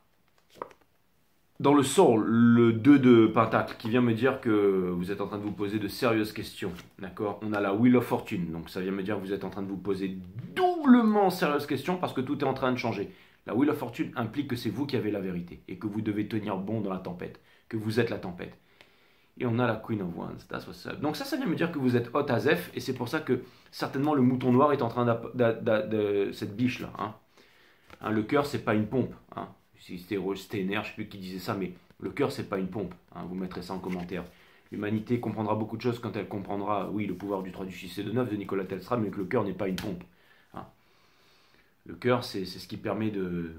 dans le soul le 2 de Pentacle qui vient me dire que vous êtes en train de vous poser de sérieuses questions, d'accord? On a la Wheel of Fortune, donc ça vient me dire que vous êtes en train de vous poser doublement sérieuses questions parce que tout est en train de changer. La Wheel of Fortune implique que c'est vous qui avez la vérité et que vous devez tenir bon dans la tempête, que vous êtes la tempête. Et on a la Queen of Wands, that's what's up. Donc ça vient me dire que vous êtes hot as F, et c'est pour ça que certainement le mouton noir est en train de cette biche là. Hein. Hein, le cœur, c'est pas une pompe. Hein. C'était Steiner, je ne sais plus qui disait ça, mais le cœur, c'est pas une pompe. Hein. Vous mettrez ça en commentaire. L'humanité comprendra beaucoup de choses quand elle comprendra, oui, le pouvoir du 3, du 6 et de 9 de Nikola Tesla, mais que le cœur n'est pas une pompe. Hein. Le cœur, c'est ce qui permet de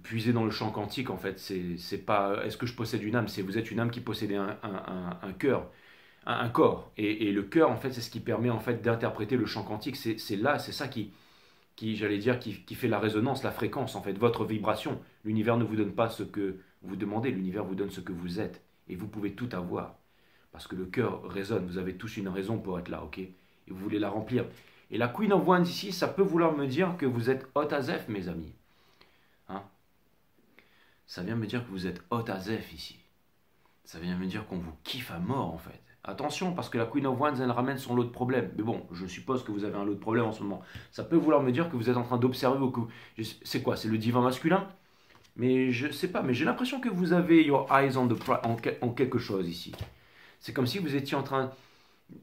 puiser dans le champ quantique, en fait. C'est pas est-ce que je possède une âme, c'est vous êtes une âme qui possédez un cœur, un corps. Et le cœur, en fait, c'est ce qui permet en fait d'interpréter le champ quantique. C'est là, c'est ça qui j'allais dire, qui fait la résonance, la fréquence, en fait, votre vibration. L'univers ne vous donne pas ce que vous demandez, l'univers vous donne ce que vous êtes. Et vous pouvez tout avoir. Parce que le cœur résonne, vous avez tous une raison pour être là, ok? Et vous voulez la remplir. Et la Queen of Wands ici, ça peut vouloir me dire que vous êtes hot as F, mes amis. Hein? Ça vient me dire que vous êtes hot as F ici. Ça vient me dire qu'on vous kiffe à mort, en fait. Attention, parce que la Queen of Wands, elle ramène son lot de problèmes. Mais bon, je suppose que vous avez un lot de problèmes en ce moment. Ça peut vouloir me dire que vous êtes en train d'observer c'est quoi? C'est le divin masculin? Mais je sais pas, mais j'ai l'impression que vous avez your eyes on en quelque chose ici. C'est comme si vous étiez en train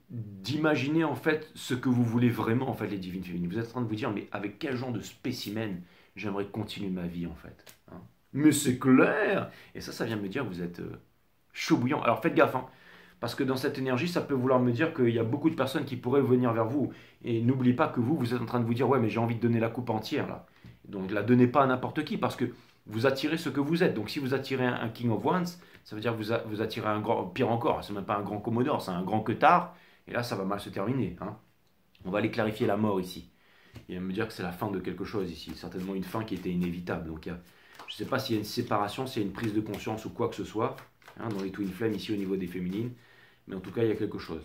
d'imaginer en fait ce que vous voulez vraiment en fait les divines féminines. Vous êtes en train de vous dire mais avec quel genre de spécimen j'aimerais continuer ma vie en fait. Hein. Mais c'est clair. Et ça vient me dire que vous êtes chaud bouillant. Alors faites gaffe, hein, parce que dans cette énergie, ça peut vouloir me dire qu'il y a beaucoup de personnes qui pourraient venir vers vous. Et n'oubliez pas que vous êtes en train de vous dire ouais mais j'ai envie de donner la coupe entière là. Donc la donnez pas à n'importe qui parce que vous attirez ce que vous êtes. Donc si vous attirez un King of Wands, ça veut dire que vous attirez un grand, pire encore, c'est même pas un grand Commodore, c'est un grand queutard. Et là, ça va mal se terminer. Hein. On va aller clarifier la mort ici. Il va me dire que c'est la fin de quelque chose ici. Certainement une fin qui était inévitable. Donc je ne sais pas s'il y a une séparation, s'il y a une prise de conscience ou quoi que ce soit. Hein, dans les Twin Flames ici au niveau des féminines. Mais en tout cas, il y a quelque chose.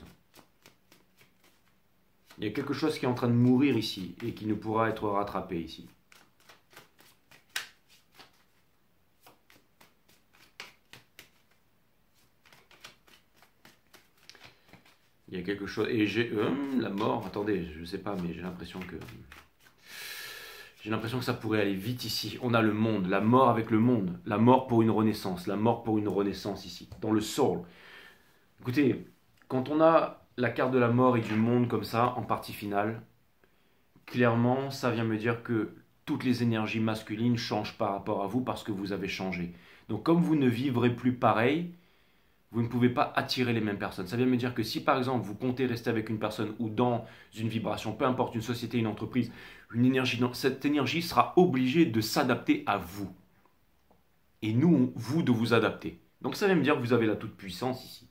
Il y a quelque chose qui est en train de mourir ici et qui ne pourra être rattrapé ici. Il y a quelque chose. Et j'ai. La mort, attendez, je ne sais pas, mais j'ai l'impression que. J'ai l'impression que ça pourrait aller vite ici. On a le monde, la mort avec le monde, la mort pour une renaissance, la mort pour une renaissance ici, dans le soul. Écoutez, quand on a la carte de la mort et du monde comme ça, en partie finale, clairement, ça vient me dire que toutes les énergies masculines changent par rapport à vous parce que vous avez changé. Donc comme vous ne vivrez plus pareil, vous ne pouvez pas attirer les mêmes personnes. Ça vient me dire que si par exemple vous comptez rester avec une personne ou dans une vibration, peu importe, une société, une entreprise, une énergie, cette énergie sera obligée de s'adapter à vous. Et nous, vous de vous adapter. Donc ça vient me dire que vous avez la toute puissance ici.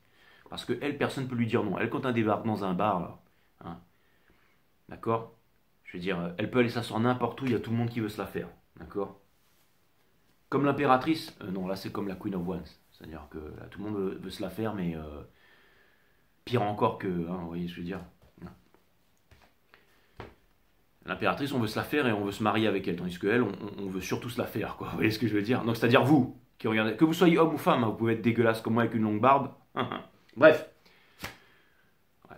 Parce que elle, personne ne peut lui dire non. Elle, quand elle débarque dans un bar, là, hein, d'accord? Je veux dire, elle peut aller s'asseoir n'importe où, il y a tout le monde qui veut se la faire. D'accord? Comme l'impératrice, non, là c'est comme la Queen of Wands. C'est-à-dire que là, tout le monde veut se la faire, mais pire encore que, hein, vous voyez ce que je veux dire. L'impératrice, on veut se la faire et on veut se marier avec elle, tandis qu'elle, on veut surtout se la faire, quoi. Vous voyez ce que je veux dire? Donc c'est-à-dire vous, qui regardez, que vous soyez homme ou femme, hein, vous pouvez être dégueulasse comme moi avec une longue barbe. Bref. Ouais.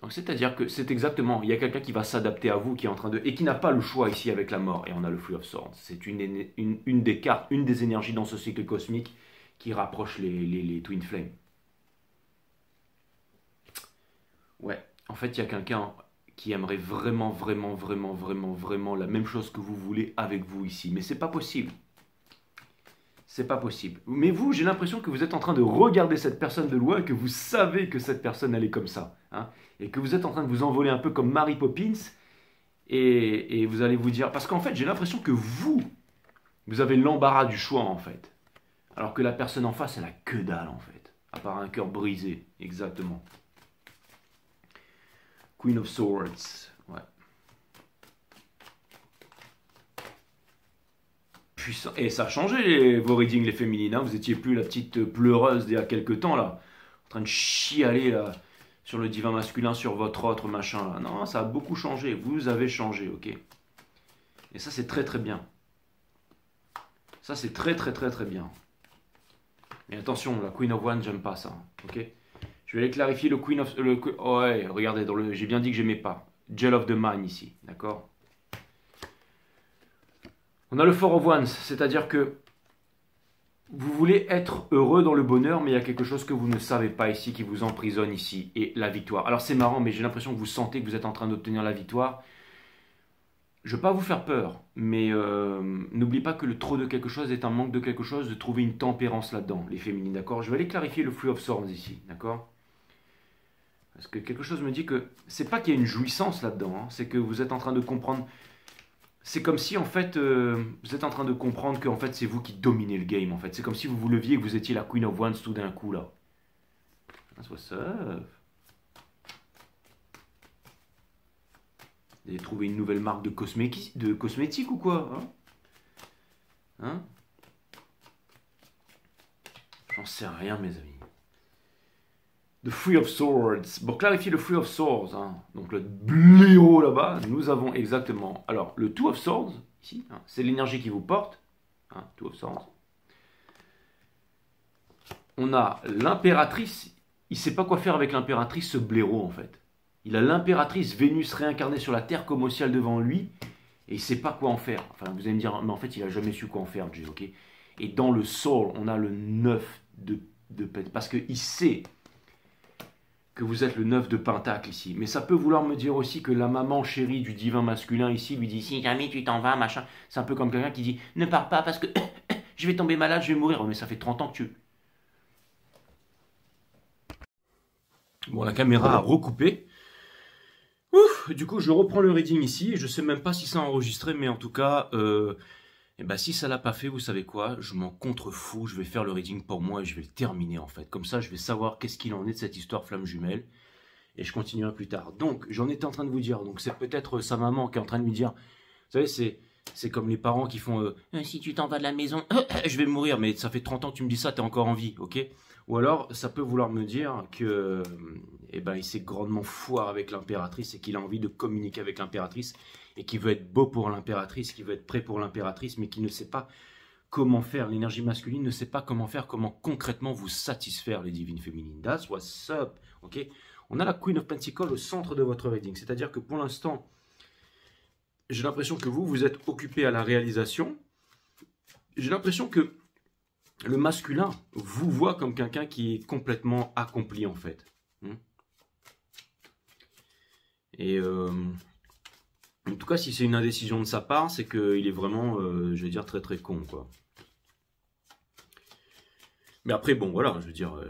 Donc c'est-à-dire que c'est exactement, il y a quelqu'un qui va s'adapter à vous, qui est en train de, et qui n'a pas le choix ici avec la mort. Et on a le Three of Swords. C'est une des cartes, une des énergies dans ce cycle cosmique qui rapproche les Twin Flames. Ouais, en fait, il y a quelqu'un qui aimerait vraiment la même chose que vous voulez avec vous ici. Mais c'est pas possible. C'est pas possible. Mais vous, j'ai l'impression que vous êtes en train de regarder cette personne de loin et que vous savez que cette personne, elle est comme ça. Hein, et que vous êtes en train de vous envoler un peu comme Mary Poppins. Et vous allez vous dire... Parce qu'en fait, j'ai l'impression que vous avez l'embarras du choix, en fait. Alors que la personne en face, elle a que dalle, en fait. À part un cœur brisé. Exactement. Queen of Swords. Ouais. Puissant. Et ça a changé vos readings, les féminines. Hein. Vous étiez plus la petite pleureuse d'il y a quelques temps, là. En train de chialer, là, sur le divin masculin, sur votre autre machin, là. Non, ça a beaucoup changé. Vous avez changé, ok. Et ça, c'est très bien. Ça, c'est très bien. Mais attention, la Queen of Wands, j'aime pas ça. Ok. Je vais aller clarifier le Queen of... ouais, regardez, j'ai bien dit que j'aimais pas. Gel of the Mind ici, d'accord? On a le Four of Wands, c'est-à-dire que vous voulez être heureux dans le bonheur, mais il y a quelque chose que vous ne savez pas ici, qui vous emprisonne ici, et la victoire. Alors c'est marrant, mais j'ai l'impression que vous sentez que vous êtes en train d'obtenir la victoire. Je ne veux pas vous faire peur, mais n'oubliez pas que le trop de quelque chose est un manque de quelque chose, de trouver une tempérance là-dedans, les féminines, d'accord? Je vais aller clarifier le Three of Swords ici, d'accord? Parce que quelque chose me dit que c'est pas qu'il y a une jouissance là-dedans, hein, c'est que vous êtes en train de comprendre. C'est comme si en fait vous êtes en train de comprendre que en fait c'est vous qui dominez le game en fait. C'est comme si vous vous leviez et que vous étiez la Queen of Wands tout d'un coup là. That's what's up. Vous avez trouvé une nouvelle marque de cosmétiques ou quoi? Hein? J'en sais rien mes amis. The Three of Swords. Pour clarifier le Three of Swords, hein, donc le blaireau là-bas, nous avons exactement... Alors, le Two of Swords, ici, hein, c'est l'énergie qui vous porte. Hein, Two of Swords. On a l'impératrice. Il ne sait pas quoi faire avec l'impératrice, ce blaireau, en fait. Il a l'impératrice Vénus réincarnée sur la Terre comme au ciel devant lui, et il ne sait pas quoi en faire. Enfin, vous allez me dire, mais en fait, il n'a jamais su quoi en faire, Jay, ok? Et dans le Soul, on a le 9 de pète, parce qu'il sait... que vous êtes le 9 de pentacle ici. Mais ça peut vouloir me dire aussi que la maman chérie du divin masculin ici lui dit si jamais tu t'en vas, machin. C'est un peu comme quelqu'un qui dit ne pars pas parce que je vais tomber malade, je vais mourir. Mais ça fait 30 ans que tu... Bon, la caméra a recoupé. Ouf, du coup, je reprends le reading ici. Je sais même pas si ça a enregistré, mais en tout cas... Et ben si ça l'a pas fait, vous savez quoi? Je m'en contrefous, je vais faire le reading pour moi et je vais le terminer en fait. Comme ça, je vais savoir qu'est-ce qu'il en est de cette histoire flamme jumelle. Et je continuerai plus tard. Donc, j'en étais en train de vous dire. Donc, c'est peut-être sa maman qui est en train de lui dire. Vous savez, c'est comme les parents qui font si tu t'en vas de la maison, je vais mourir. Mais ça fait 30 ans que tu me dis ça, t'es encore en vie, ok? Ou alors, ça peut vouloir me dire que eh ben, il s'est grandement foire avec l'impératrice et qu'il a envie de communiquer avec l'impératrice et qu'il veut être beau pour l'impératrice, qu'il veut être prêt pour l'impératrice, mais qu'il ne sait pas comment faire. L'énergie masculine ne sait pas comment faire, comment concrètement vous satisfaire les divines féminines. That's what's up, ok? On a la Queen of Pentacles au centre de votre reading, c'est-à-dire que pour l'instant, j'ai l'impression que vous êtes occupé à la réalisation. J'ai l'impression que le masculin vous voit comme quelqu'un qui est complètement accompli en fait. Et en tout cas, si c'est une indécision de sa part, c'est qu'il est vraiment, je vais dire, très très con, quoi. Mais après, bon, voilà, je veux dire,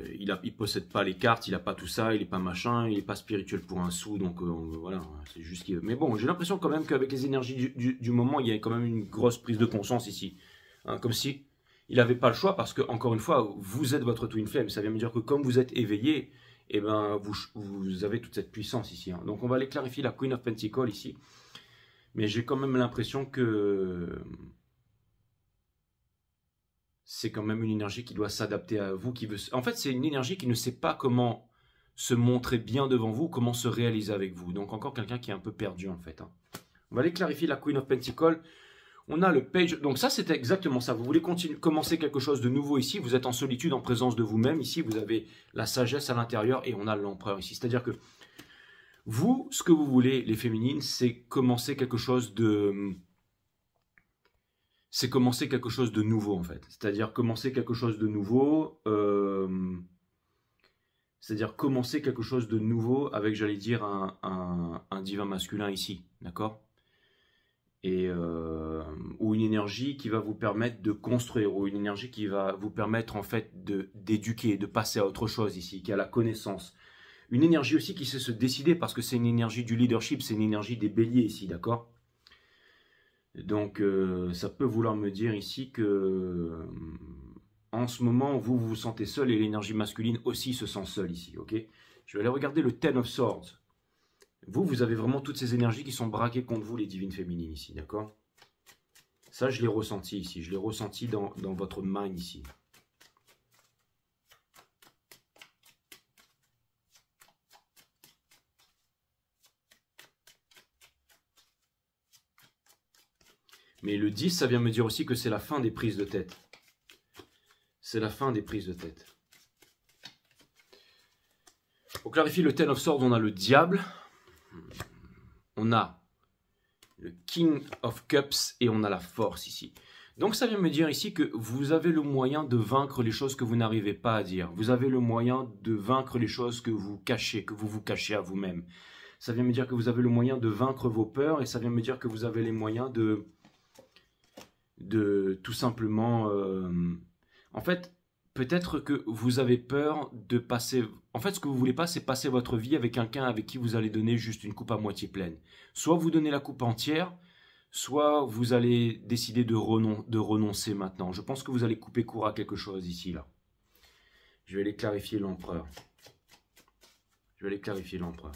il possède pas les cartes, il a pas tout ça, il est pas machin, il est pas spirituel pour un sou, donc voilà, c'est juste qu'il... Mais bon, j'ai l'impression quand même qu'avec les énergies du moment, il y a quand même une grosse prise de conscience ici. Hein, comme si il n'avait pas le choix, parce que, encore une fois, vous êtes votre twin flame. Ça veut dire que comme vous êtes éveillé, eh ben, vous avez toute cette puissance ici. Hein. Donc on va aller clarifier la Queen of Pentacles ici. Mais j'ai quand même l'impression que c'est quand même une énergie qui doit s'adapter à vous. En fait, c'est une énergie qui ne sait pas comment se montrer bien devant vous, comment se réaliser avec vous. Donc encore quelqu'un qui est un peu perdu en fait. Hein. On va aller clarifier la Queen of Pentacles. On a le Page. Donc ça, c'était exactement ça. Vous voulez commencer quelque chose de nouveau ici. Vous êtes en solitude, en présence de vous-même. Ici, vous avez la sagesse à l'intérieur et on a l'empereur ici. C'est-à-dire que vous, ce que vous voulez, les féminines, c'est commencer quelque chose de... C'est commencer quelque chose de nouveau, en fait. C'est-à-dire commencer quelque chose de nouveau... C'est-à-dire commencer quelque chose de nouveau avec, j'allais dire, un divin masculin ici. D'accord ? Et ou une énergie qui va vous permettre de construire, ou une énergie qui va vous permettre en fait d'éduquer, de passer à autre chose ici, qui a la connaissance. Une énergie aussi qui sait se décider, parce que c'est une énergie du leadership, c'est une énergie des béliers ici, d'accord? Donc ça peut vouloir me dire ici que en ce moment vous vous sentez seul et l'énergie masculine aussi se sent seule ici, ok? Je vais aller regarder le Ten of Swords. Vous avez vraiment toutes ces énergies qui sont braquées contre vous, les divines féminines ici, d'accord? Ça, je l'ai ressenti ici. Je l'ai ressenti dans votre mind ici. Mais le 10, ça vient me dire aussi que c'est la fin des prises de tête. C'est la fin des prises de tête. Pour clarifier le Ten of Swords, on a le diable. On a le King of Cups et on a la force ici. Donc ça vient me dire ici que vous avez le moyen de vaincre les choses que vous n'arrivez pas à dire. Vous avez le moyen de vaincre les choses que vous cachez, que vous cachez à vous-même. Ça vient me dire que vous avez le moyen de vaincre vos peurs et ça vient me dire que vous avez les moyens de tout simplement... en fait, peut-être que vous avez peur de passer... En fait, ce que vous voulez pas, c'est passer votre vie avec quelqu'un avec qui vous allez donner juste une coupe à moitié pleine. Soit vous donnez la coupe entière, soit vous allez décider de renoncer maintenant. Je pense que vous allez couper court à quelque chose ici, là. Je vais aller clarifier l'empereur. Je vais aller clarifier l'empereur.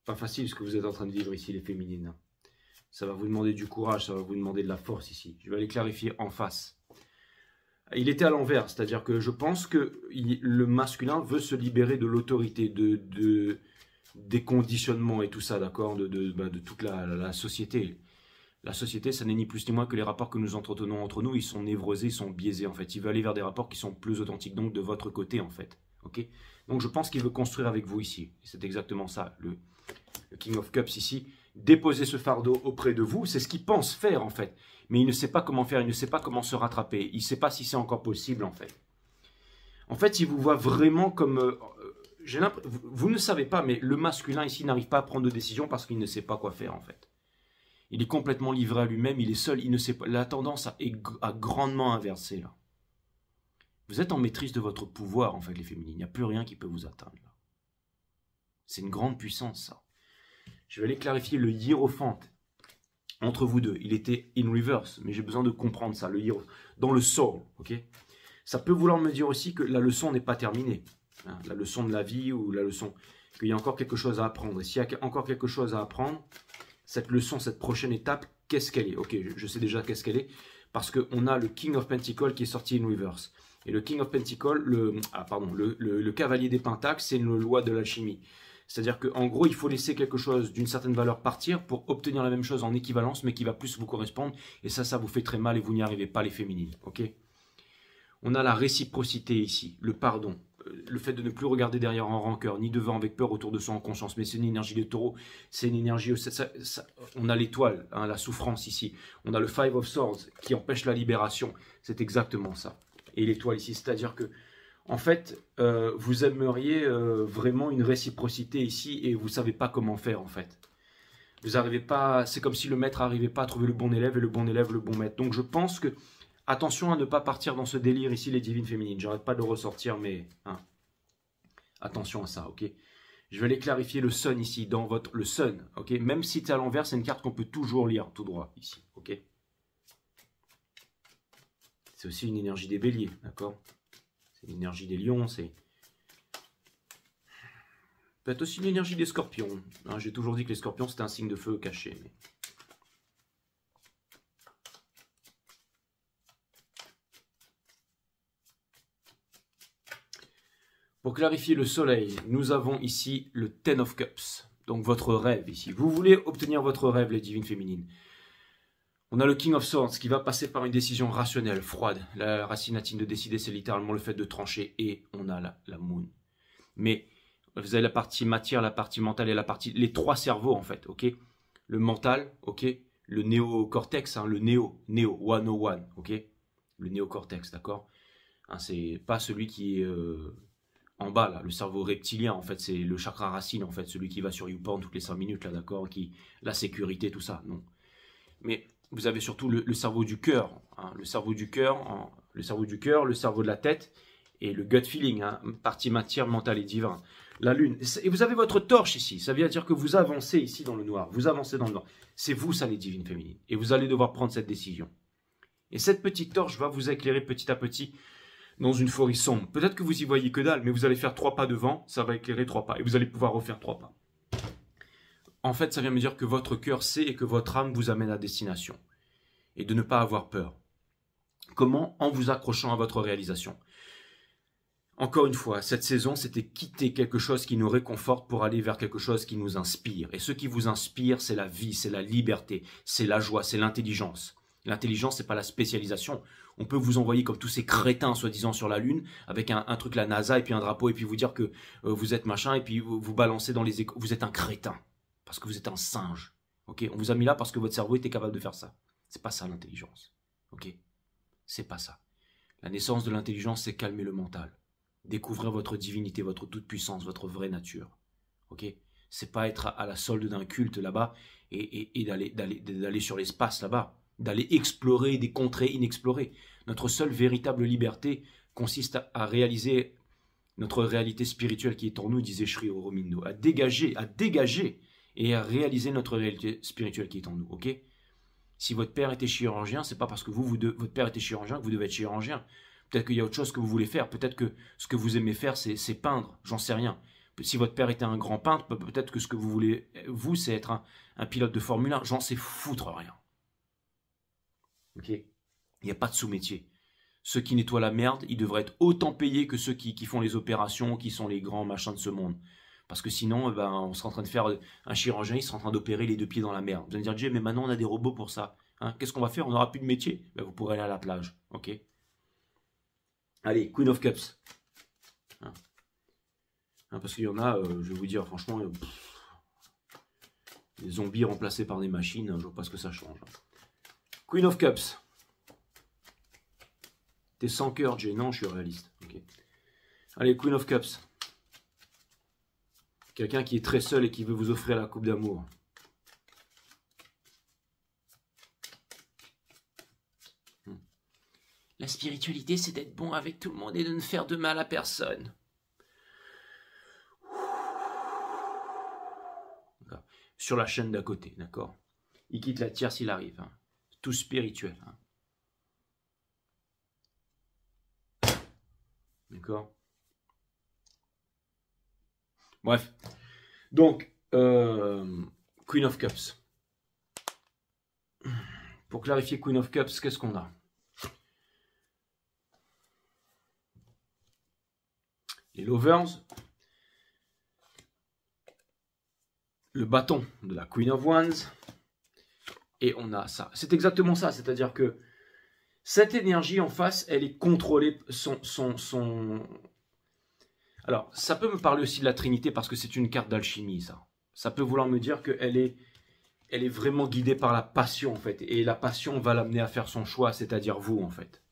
Pas facile ce que vous êtes en train de vivre ici, les féminines. Ça va vous demander du courage, ça va vous demander de la force ici. Je vais aller clarifier en face. Il était à l'envers, c'est-à-dire que je pense que le masculin veut se libérer de l'autorité, des conditionnements et tout ça, d'accord, de toute la société. La société, ça n'est ni plus ni moins que les rapports que nous entretenons entre nous, ils sont névrosés, ils sont biaisés en fait. Il veut aller vers des rapports qui sont plus authentiques, donc de votre côté en fait. Ok. Donc je pense qu'il veut construire avec vous ici. C'est exactement ça, le King of Cups ici. Déposer ce fardeau auprès de vous, c'est ce qu'il pense faire en fait. Mais il ne sait pas comment faire, il ne sait pas comment se rattraper. Il ne sait pas si c'est encore possible en fait. En fait, il vous voit vraiment comme... vous ne savez pas, mais le masculin ici n'arrive pas à prendre de décision parce qu'il ne sait pas quoi faire en fait. Il est complètement livré à lui-même, il est seul, il ne sait pas. La tendance a grandement inversé là. Vous êtes en maîtrise de votre pouvoir en fait, les féminines. Il n'y a plus rien qui peut vous atteindre là. C'est une grande puissance ça. Je vais aller clarifier le hiérophante entre vous deux. Il était in reverse, mais j'ai besoin de comprendre ça, le hiérophante. Dans le soul, ok. Ça peut vouloir me dire aussi que la leçon n'est pas terminée. Hein, la leçon de la vie ou la leçon, qu'il y a encore quelque chose à apprendre. Et s'il y a encore quelque chose à apprendre, cette leçon, cette prochaine étape, qu'est-ce qu'elle est? Ok, je sais déjà qu'est-ce qu'elle est, parce qu'on a le King of Pentacles qui est sorti in reverse. Et le King of Pentacles, le cavalier des pentacles, c'est une loi de l'alchimie. C'est-à-dire qu'en gros, il faut laisser quelque chose d'une certaine valeur partir pour obtenir la même chose en équivalence, mais qui va plus vous correspondre. Et ça vous fait très mal et vous n'y arrivez pas, les féminines. Ok. On a la réciprocité ici, le pardon. le fait de ne plus regarder derrière en rancœur, ni devant avec peur autour de soi en conscience. Mais c'est une énergie de taureau, c'est une énergie... on a l'étoile, hein, la souffrance ici. On a le Five of Swords qui empêche la libération. C'est exactement ça. Et l'étoile ici, c'est-à-dire que, en fait, vous aimeriez vraiment une réciprocité ici et vous ne savez pas comment faire, en fait. Vous n'arrivez pas... C'est comme si le maître n'arrivait pas à trouver le bon élève et le bon élève le bon maître. Donc je pense que... Attention à ne pas partir dans ce délire ici, les divines féminines. J'arrête pas de le ressortir, mais hein, attention à ça, ok. Je vais aller clarifier le sun ici, dans votre... Le sun, ok. Même si c'est à l'envers, c'est une carte qu'on peut toujours lire tout droit ici, ok. C'est aussi une énergie des béliers, d'accord. C'est une énergie des lions, c'est... Peut-être aussi une énergie des scorpions. Hein, j'ai toujours dit que les scorpions, c'était un signe de feu caché, mais... Pour clarifier le soleil, nous avons ici le Ten of Cups, donc votre rêve ici. Vous voulez obtenir votre rêve, les divines féminines. On a le King of Swords qui va passer par une décision rationnelle, froide. La racine latine de décider, c'est littéralement le fait de trancher. Et on a la Moon. Mais vous avez la partie matière, la partie mentale et la partie... Les trois cerveaux, en fait, ok. Le mental, ok. Le néocortex, hein, le néo, 101, ok. Le néocortex, d'accord. Hein, c'est pas celui qui est... en bas, là, le cerveau reptilien, en fait, c'est le chakra racine, en fait, celui qui va sur YouPorn toutes les 5 minutes, là, d'accord, qui, la sécurité, tout ça, non. Mais vous avez surtout le cerveau du cœur, hein, le cerveau du cœur, le cerveau de la tête, et le gut feeling, hein, partie matière, mentale et divin. La lune, et vous avez votre torche ici, ça veut dire que vous avancez ici dans le noir, vous avancez dans le noir. C'est vous, ça, les divines féminines, et vous allez devoir prendre cette décision. Et cette petite torche va vous éclairer petit à petit dans une forêt sombre. Peut-être que vous y voyez que dalle, mais vous allez faire 3 pas devant, ça va éclairer 3 pas, et vous allez pouvoir refaire 3 pas. En fait, ça vient me dire que votre cœur sait et que votre âme vous amène à destination. Et de ne pas avoir peur. Comment? En vous accrochant à votre réalisation. Encore une fois, cette saison, c'était quitter quelque chose qui nous réconforte pour aller vers quelque chose qui nous inspire. Et ce qui vous inspire, c'est la vie, c'est la liberté, c'est la joie, c'est l'intelligence. L'intelligence, c'est pas la spécialisation. On peut vous envoyer comme tous ces crétins, soi-disant, sur la Lune, avec un truc, la NASA, et puis un drapeau, et puis vous dire que vous êtes machin, et puis vous balancez dans les écoles. Vous êtes un crétin, parce que vous êtes un singe. Ok, on vous a mis là parce que votre cerveau était capable de faire ça. C'est pas ça l'intelligence. Ok, c'est pas ça. La naissance de l'intelligence, c'est calmer le mental. Découvrir votre divinité, votre toute-puissance, votre vraie nature. Ok, c'est pas être à la solde d'un culte là-bas, et d'aller sur l'espace là-bas. D'aller explorer des contrées inexplorées. Notre seule véritable liberté consiste à réaliser notre réalité spirituelle qui est en nous, disait Sri Aurobindo, à dégager et à réaliser notre réalité spirituelle qui est en nous, ok? Si votre père était chirurgien, c'est pas parce que votre père était chirurgien que vous devez être chirurgien. Peut-être qu'il y a autre chose que vous voulez faire, peut-être que ce que vous aimez faire, c'est peindre, j'en sais rien. Si votre père était un grand peintre, peut-être que ce que vous voulez, vous, c'est être un pilote de Formule 1, j'en sais foutre rien. Ok, il n'y a pas de sous-métier. Ceux qui nettoient la merde, ils devraient être autant payés que ceux qui font les opérations, qui sont les grands machins de ce monde. Parce que sinon, on serait en train de faire un chirurgien, il serait en train d'opérer les 2 pieds dans la merde. Vous allez me dire, Jay, mais maintenant on a des robots pour ça. Hein, qu'est-ce qu'on va faire? On n'aura plus de métier. Vous pourrez aller à la plage. Ok. Allez, Queen of Cups. Hein, parce qu'il y en a, je vais vous dire, franchement, des zombies remplacés par des machines, je vois pas ce que ça change. Queen of Cups. T'es sans cœur, Jay. Non, je suis réaliste. Okay. Allez, Queen of Cups. Quelqu'un qui est très seul et qui veut vous offrir la coupe d'amour. La spiritualité, c'est d'être bon avec tout le monde et de ne faire de mal à personne. Sur la chaîne d'à côté, d'accord? Il quitte la tierce, il arrive. Hein. Tout spirituel. Hein. D'accord? Bref. Donc, Queen of Cups. Pour clarifier Queen of Cups, qu'est-ce qu'on a? Les Lovers. Le bâton de la Queen of Wands. Et on a ça. C'est exactement ça. C'est-à-dire que cette énergie en face, elle est contrôlée. Alors, ça peut me parler aussi de la Trinité parce que c'est une carte d'alchimie, ça. Ça peut vouloir me dire qu'elle est vraiment guidée par la passion, en fait. Et la passion va l'amener à faire son choix, c'est-à-dire vous, en fait.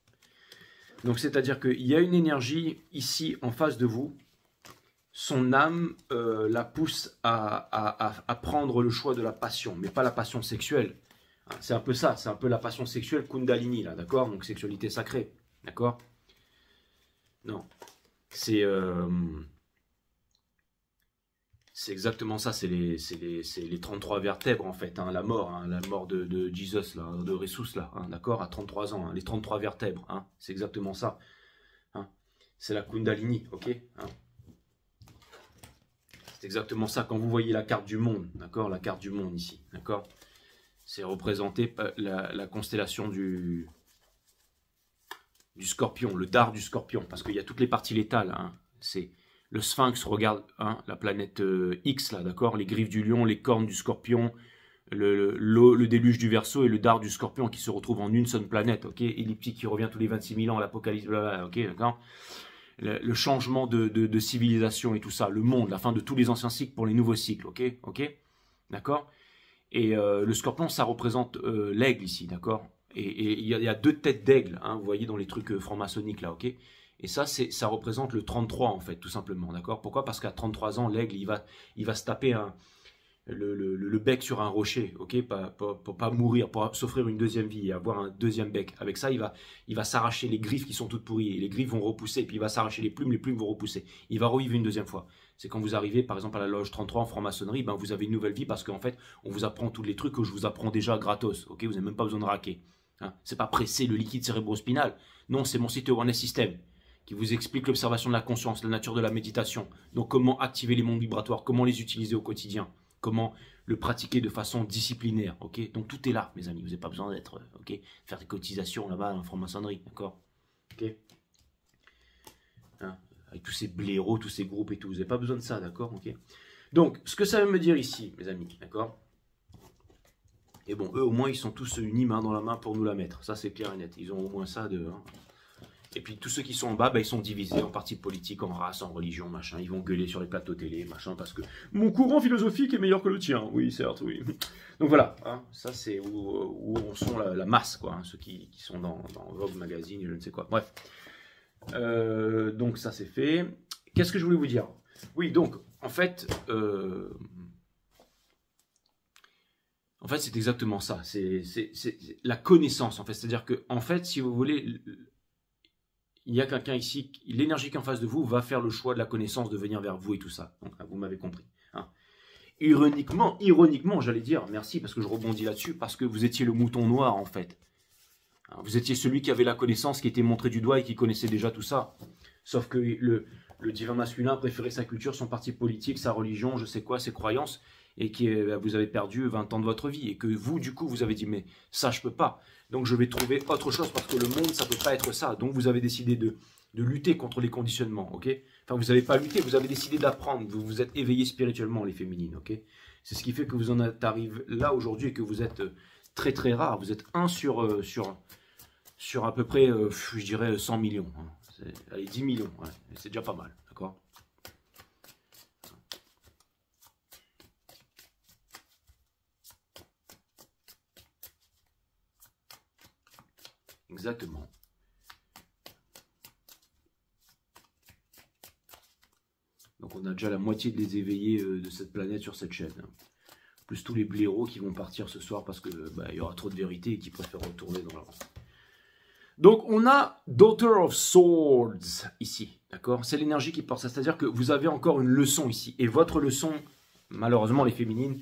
Donc, c'est-à-dire qu'il y a une énergie ici, en face de vous. Son âme la pousse à prendre le choix de la passion, mais pas la passion sexuelle. C'est un peu ça, c'est un peu la passion sexuelle Kundalini, là, d'accord? Donc, sexualité sacrée, d'accord? Non, c'est exactement ça, c'est les 33 vertèbres, en fait, hein, la mort de Jesus, là, de Ressus, là, hein, d'accord? À 33 ans, hein, les 33 vertèbres, hein, c'est exactement ça. Hein, c'est la Kundalini, ok? Hein. C'est exactement ça. Quand vous voyez la carte du monde, d'accord, la carte du monde ici, d'accord, c'est représenté par la constellation du scorpion, le dard du scorpion, parce qu'il y a toutes les parties létales. Hein. C'est le sphinx regarde hein, la planète X, là, d'accord, les griffes du lion, les cornes du scorpion, le déluge du Verseau et le dard du scorpion qui se retrouvent en une seule planète, ok, elliptique qui revient tous les 26 000 ans, l'apocalypse, ok, d'accord. Le changement de civilisation et tout ça, le monde, la fin de tous les anciens cycles pour les nouveaux cycles, ok, d'accord. Et le scorpion, ça représente l'aigle ici, d'accord. Et il y a deux têtes d'aigle, hein, vous voyez dans les trucs franc-maçonniques là, ok. Et ça représente le 33 en fait, tout simplement, d'accord. Pourquoi? Parce qu'à 33 ans, l'aigle, il va se taper le bec sur un rocher, ok, pour pas mourir, pour s'offrir une deuxième vie et avoir un deuxième bec. Avec ça, il va s'arracher les griffes qui sont toutes pourries, et les griffes vont repousser, et puis il va s'arracher les plumes vont repousser. Il va revivre une deuxième fois. C'est quand vous arrivez, par exemple, à la loge 33 en franc-maçonnerie, ben, vous avez une nouvelle vie parce qu'en fait, on vous apprend tous les trucs que je vous apprends déjà gratos, ok, vous n'avez même pas besoin de raquer. Hein. C'est pas presser le liquide cérébrospinal, non, c'est mon site Awareness System qui vous explique l'observation de la conscience, la nature de la méditation, donc comment activer les mondes vibratoires, comment les utiliser au quotidien, comment le pratiquer de façon disciplinaire, ok. Donc tout est là, mes amis, vous n'avez pas besoin d'être, ok, faire des cotisations là-bas en franc-maçonnerie, d'accord, ok. Hein, avec tous ces blaireaux, tous ces groupes et tout, vous n'avez pas besoin de ça, d'accord, ok. Donc, ce que ça veut me dire ici, mes amis, d'accord. Et bon, eux au moins ils sont tous unis main dans la main pour nous la mettre, ça c'est clair et net, ils ont au moins ça de... Hein. Et puis tous ceux qui sont en bas, bah, ils sont divisés en partis politiques, en race, en religion, machin. Ils vont gueuler sur les plateaux télé, machin, parce que mon courant philosophique est meilleur que le tien. Oui, certes, oui. Donc voilà, hein, ça c'est où on sont la masse, quoi. Hein, ceux qui sont dans Vogue Magazine et je ne sais quoi. Bref. Donc ça c'est fait. Qu'est-ce que je voulais vous dire? Oui, donc en fait c'est exactement ça. C'est la connaissance, en fait. C'est-à-dire que, en fait, si vous voulez... Il y a quelqu'un ici, l'énergie qui est en face de vous va faire le choix de la connaissance de venir vers vous et tout ça. Donc, vous m'avez compris. Hein. Ironiquement, j'allais dire, merci parce que je rebondis là-dessus, parce que vous étiez le mouton noir en fait. Hein, vous étiez celui qui avait la connaissance, qui était montré du doigt et qui connaissait déjà tout ça. Sauf que le divin masculin préférait sa culture, son parti politique, sa religion, je sais quoi, ses croyances, et que vous avez perdu 20 ans de votre vie. Et que vous, du coup, vous avez dit, mais ça, je peux pas. Donc je vais trouver autre chose parce que le monde, ça peut pas être ça. Donc vous avez décidé de lutter contre les conditionnements, ok? Enfin, vous n'avez pas lutté, vous avez décidé d'apprendre. Vous vous êtes éveillé spirituellement, les féminines, ok? C'est ce qui fait que vous en arrivez là aujourd'hui et que vous êtes très très rare. Vous êtes un sur à peu près, je dirais, 100 millions. Hein. Allez, 10 millions, ouais. C'est déjà pas mal, d'accord? Exactement. Donc on a déjà la moitié des éveillés de cette planète sur cette chaîne. Hein. Plus tous les blaireaux qui vont partir ce soir parce que y aura trop de vérité et qui préfèrent retourner dans leur... Donc on a Daughter of Swords ici, d'accord? C'est l'énergie qui porte ça, c'est-à-dire que vous avez encore une leçon ici. Et votre leçon, malheureusement les féminines,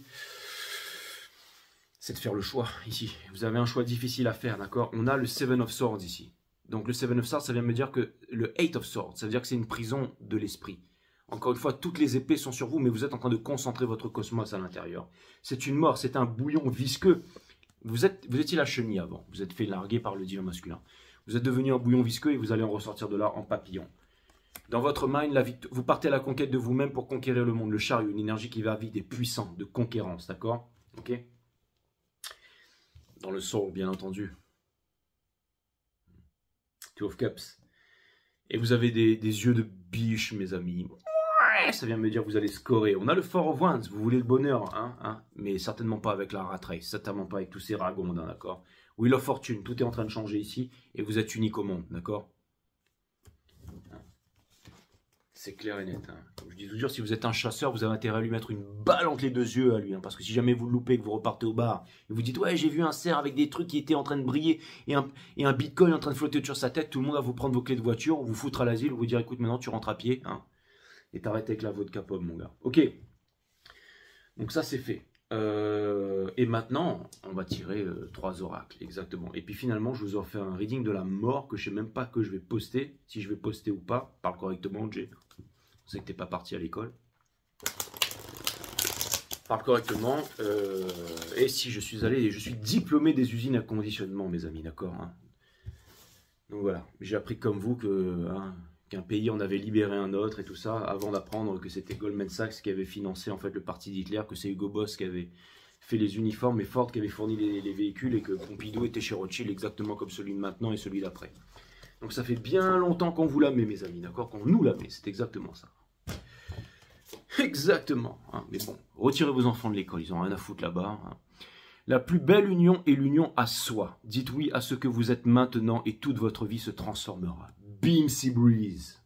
c'est de faire le choix ici. Vous avez un choix difficile à faire, d'accord? On a le Seven of Swords ici. Donc le Seven of Swords, ça vient me dire que le Eight of Swords, ça veut dire que c'est une prison de l'esprit. Encore une fois, toutes les épées sont sur vous, mais vous êtes en train de concentrer votre cosmos à l'intérieur. C'est une mort, c'est un bouillon visqueux. Vous étiez la chenille avant, vous êtes fait larguer par le divin masculin. Vous êtes devenu un bouillon visqueux et vous allez en ressortir de là en papillon. Dans votre mind, vous partez à la conquête de vous-même pour conquérir le monde. Le chariot, une énergie qui va vite et puissante, de conquérance, d'accord? Ok? Dans le soul, bien entendu. Two of Cups. Et vous avez des yeux de biche, mes amis. Ça vient me dire que vous allez scorer. On a le Four of Wands, vous voulez le bonheur, hein, mais certainement pas avec la Rat Race, certainement pas avec tous ces ragondes, hein, d'accord. Wheel of Fortune, tout est en train de changer ici, et vous êtes unique au monde, d'accord. C'est clair et net. Hein. Comme je dis toujours, si vous êtes un chasseur, vous avez intérêt à lui mettre une balle entre les deux yeux à lui. Hein, parce que si jamais vous le loupez, que vous repartez au bar, et vous dites, ouais, j'ai vu un cerf avec des trucs qui étaient en train de briller, et un bitcoin en train de flotter sur sa tête, tout le monde va vous prendre vos clés de voiture, vous foutre à l'asile, vous dire, écoute, maintenant tu rentres à pied, hein, et t'arrêtes avec la vodka pomme, mon gars. Ok. Donc ça, c'est fait. Et maintenant, on va tirer 3 oracles, exactement. Et puis finalement, je vous ai fait un reading de la mort que je ne sais même pas que je vais poster, si je vais poster ou pas. Parle correctement, Jay. On sait que t'es pas parti à l'école. Parle correctement. Et si je suis allé, je suis diplômé des usines à conditionnement, mes amis, d'accord, hein. Donc voilà, j'ai appris comme vous que qu'un pays en avait libéré un autre et tout ça, avant d'apprendre que c'était Goldman Sachs qui avait financé en fait le parti d'Hitler, que c'est Hugo Boss qui avait fait les uniformes et Ford qui avait fourni les véhicules et que Pompidou était chez Rothschild exactement comme celui de maintenant et celui d'après. Donc ça fait bien longtemps qu'on vous la met, mes amis, d'accord, qu'on nous la met, c'est exactement ça. Exactement, hein. Mais bon, retirez vos enfants de l'école, ils n'ont rien à foutre là-bas, hein. La plus belle union est l'union à soi. Dites oui à ce que vous êtes maintenant et toute votre vie se transformera. Beam Sea Breeze.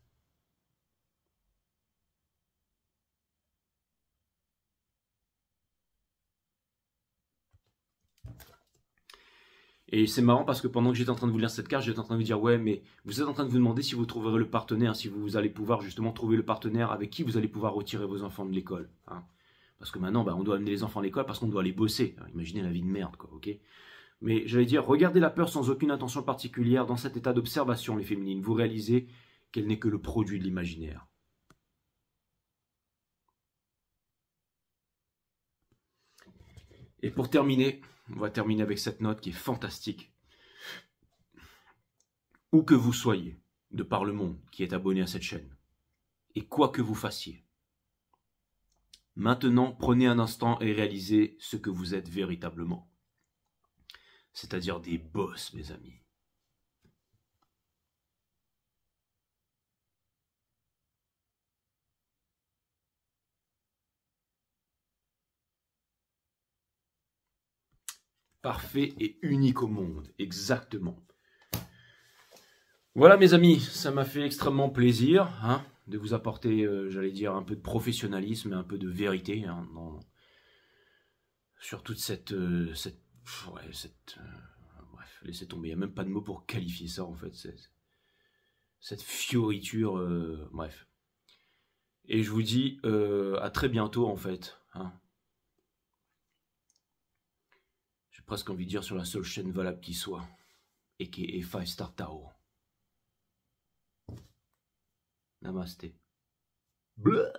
Et c'est marrant parce que pendant que j'étais en train de vous lire cette carte, j'étais en train de vous dire, ouais, mais vous êtes en train de vous demander si vous trouverez le partenaire, si vous allez pouvoir justement trouver le partenaire avec qui vous allez pouvoir retirer vos enfants de l'école, hein. Parce que maintenant, on doit amener les enfants à l'école parce qu'on doit aller bosser. Alors, imaginez la vie de merde, quoi, ok? Mais j'allais dire, regardez la peur sans aucune intention particulière dans cet état d'observation, les féminines. Vous réalisez qu'elle n'est que le produit de l'imaginaire. Et pour terminer, on va terminer avec cette note qui est fantastique. Où que vous soyez, de par le monde qui est abonné à cette chaîne, et quoi que vous fassiez, maintenant prenez un instant et réalisez ce que vous êtes véritablement. C'est-à-dire des boss, mes amis. Parfait et unique au monde, exactement. Voilà, mes amis, ça m'a fait extrêmement plaisir, hein, de vous apporter, j'allais dire, un peu de professionnalisme et un peu de vérité, hein, sur toute bref, laissez tomber, il n'y a même pas de mots pour qualifier ça, en fait, cette fioriture, bref. Et je vous dis à très bientôt, en fait, hein. J'ai presque envie de dire sur la seule chaîne valable qui soit, et qui est 5 Star Tarot. Namasté. Bleu.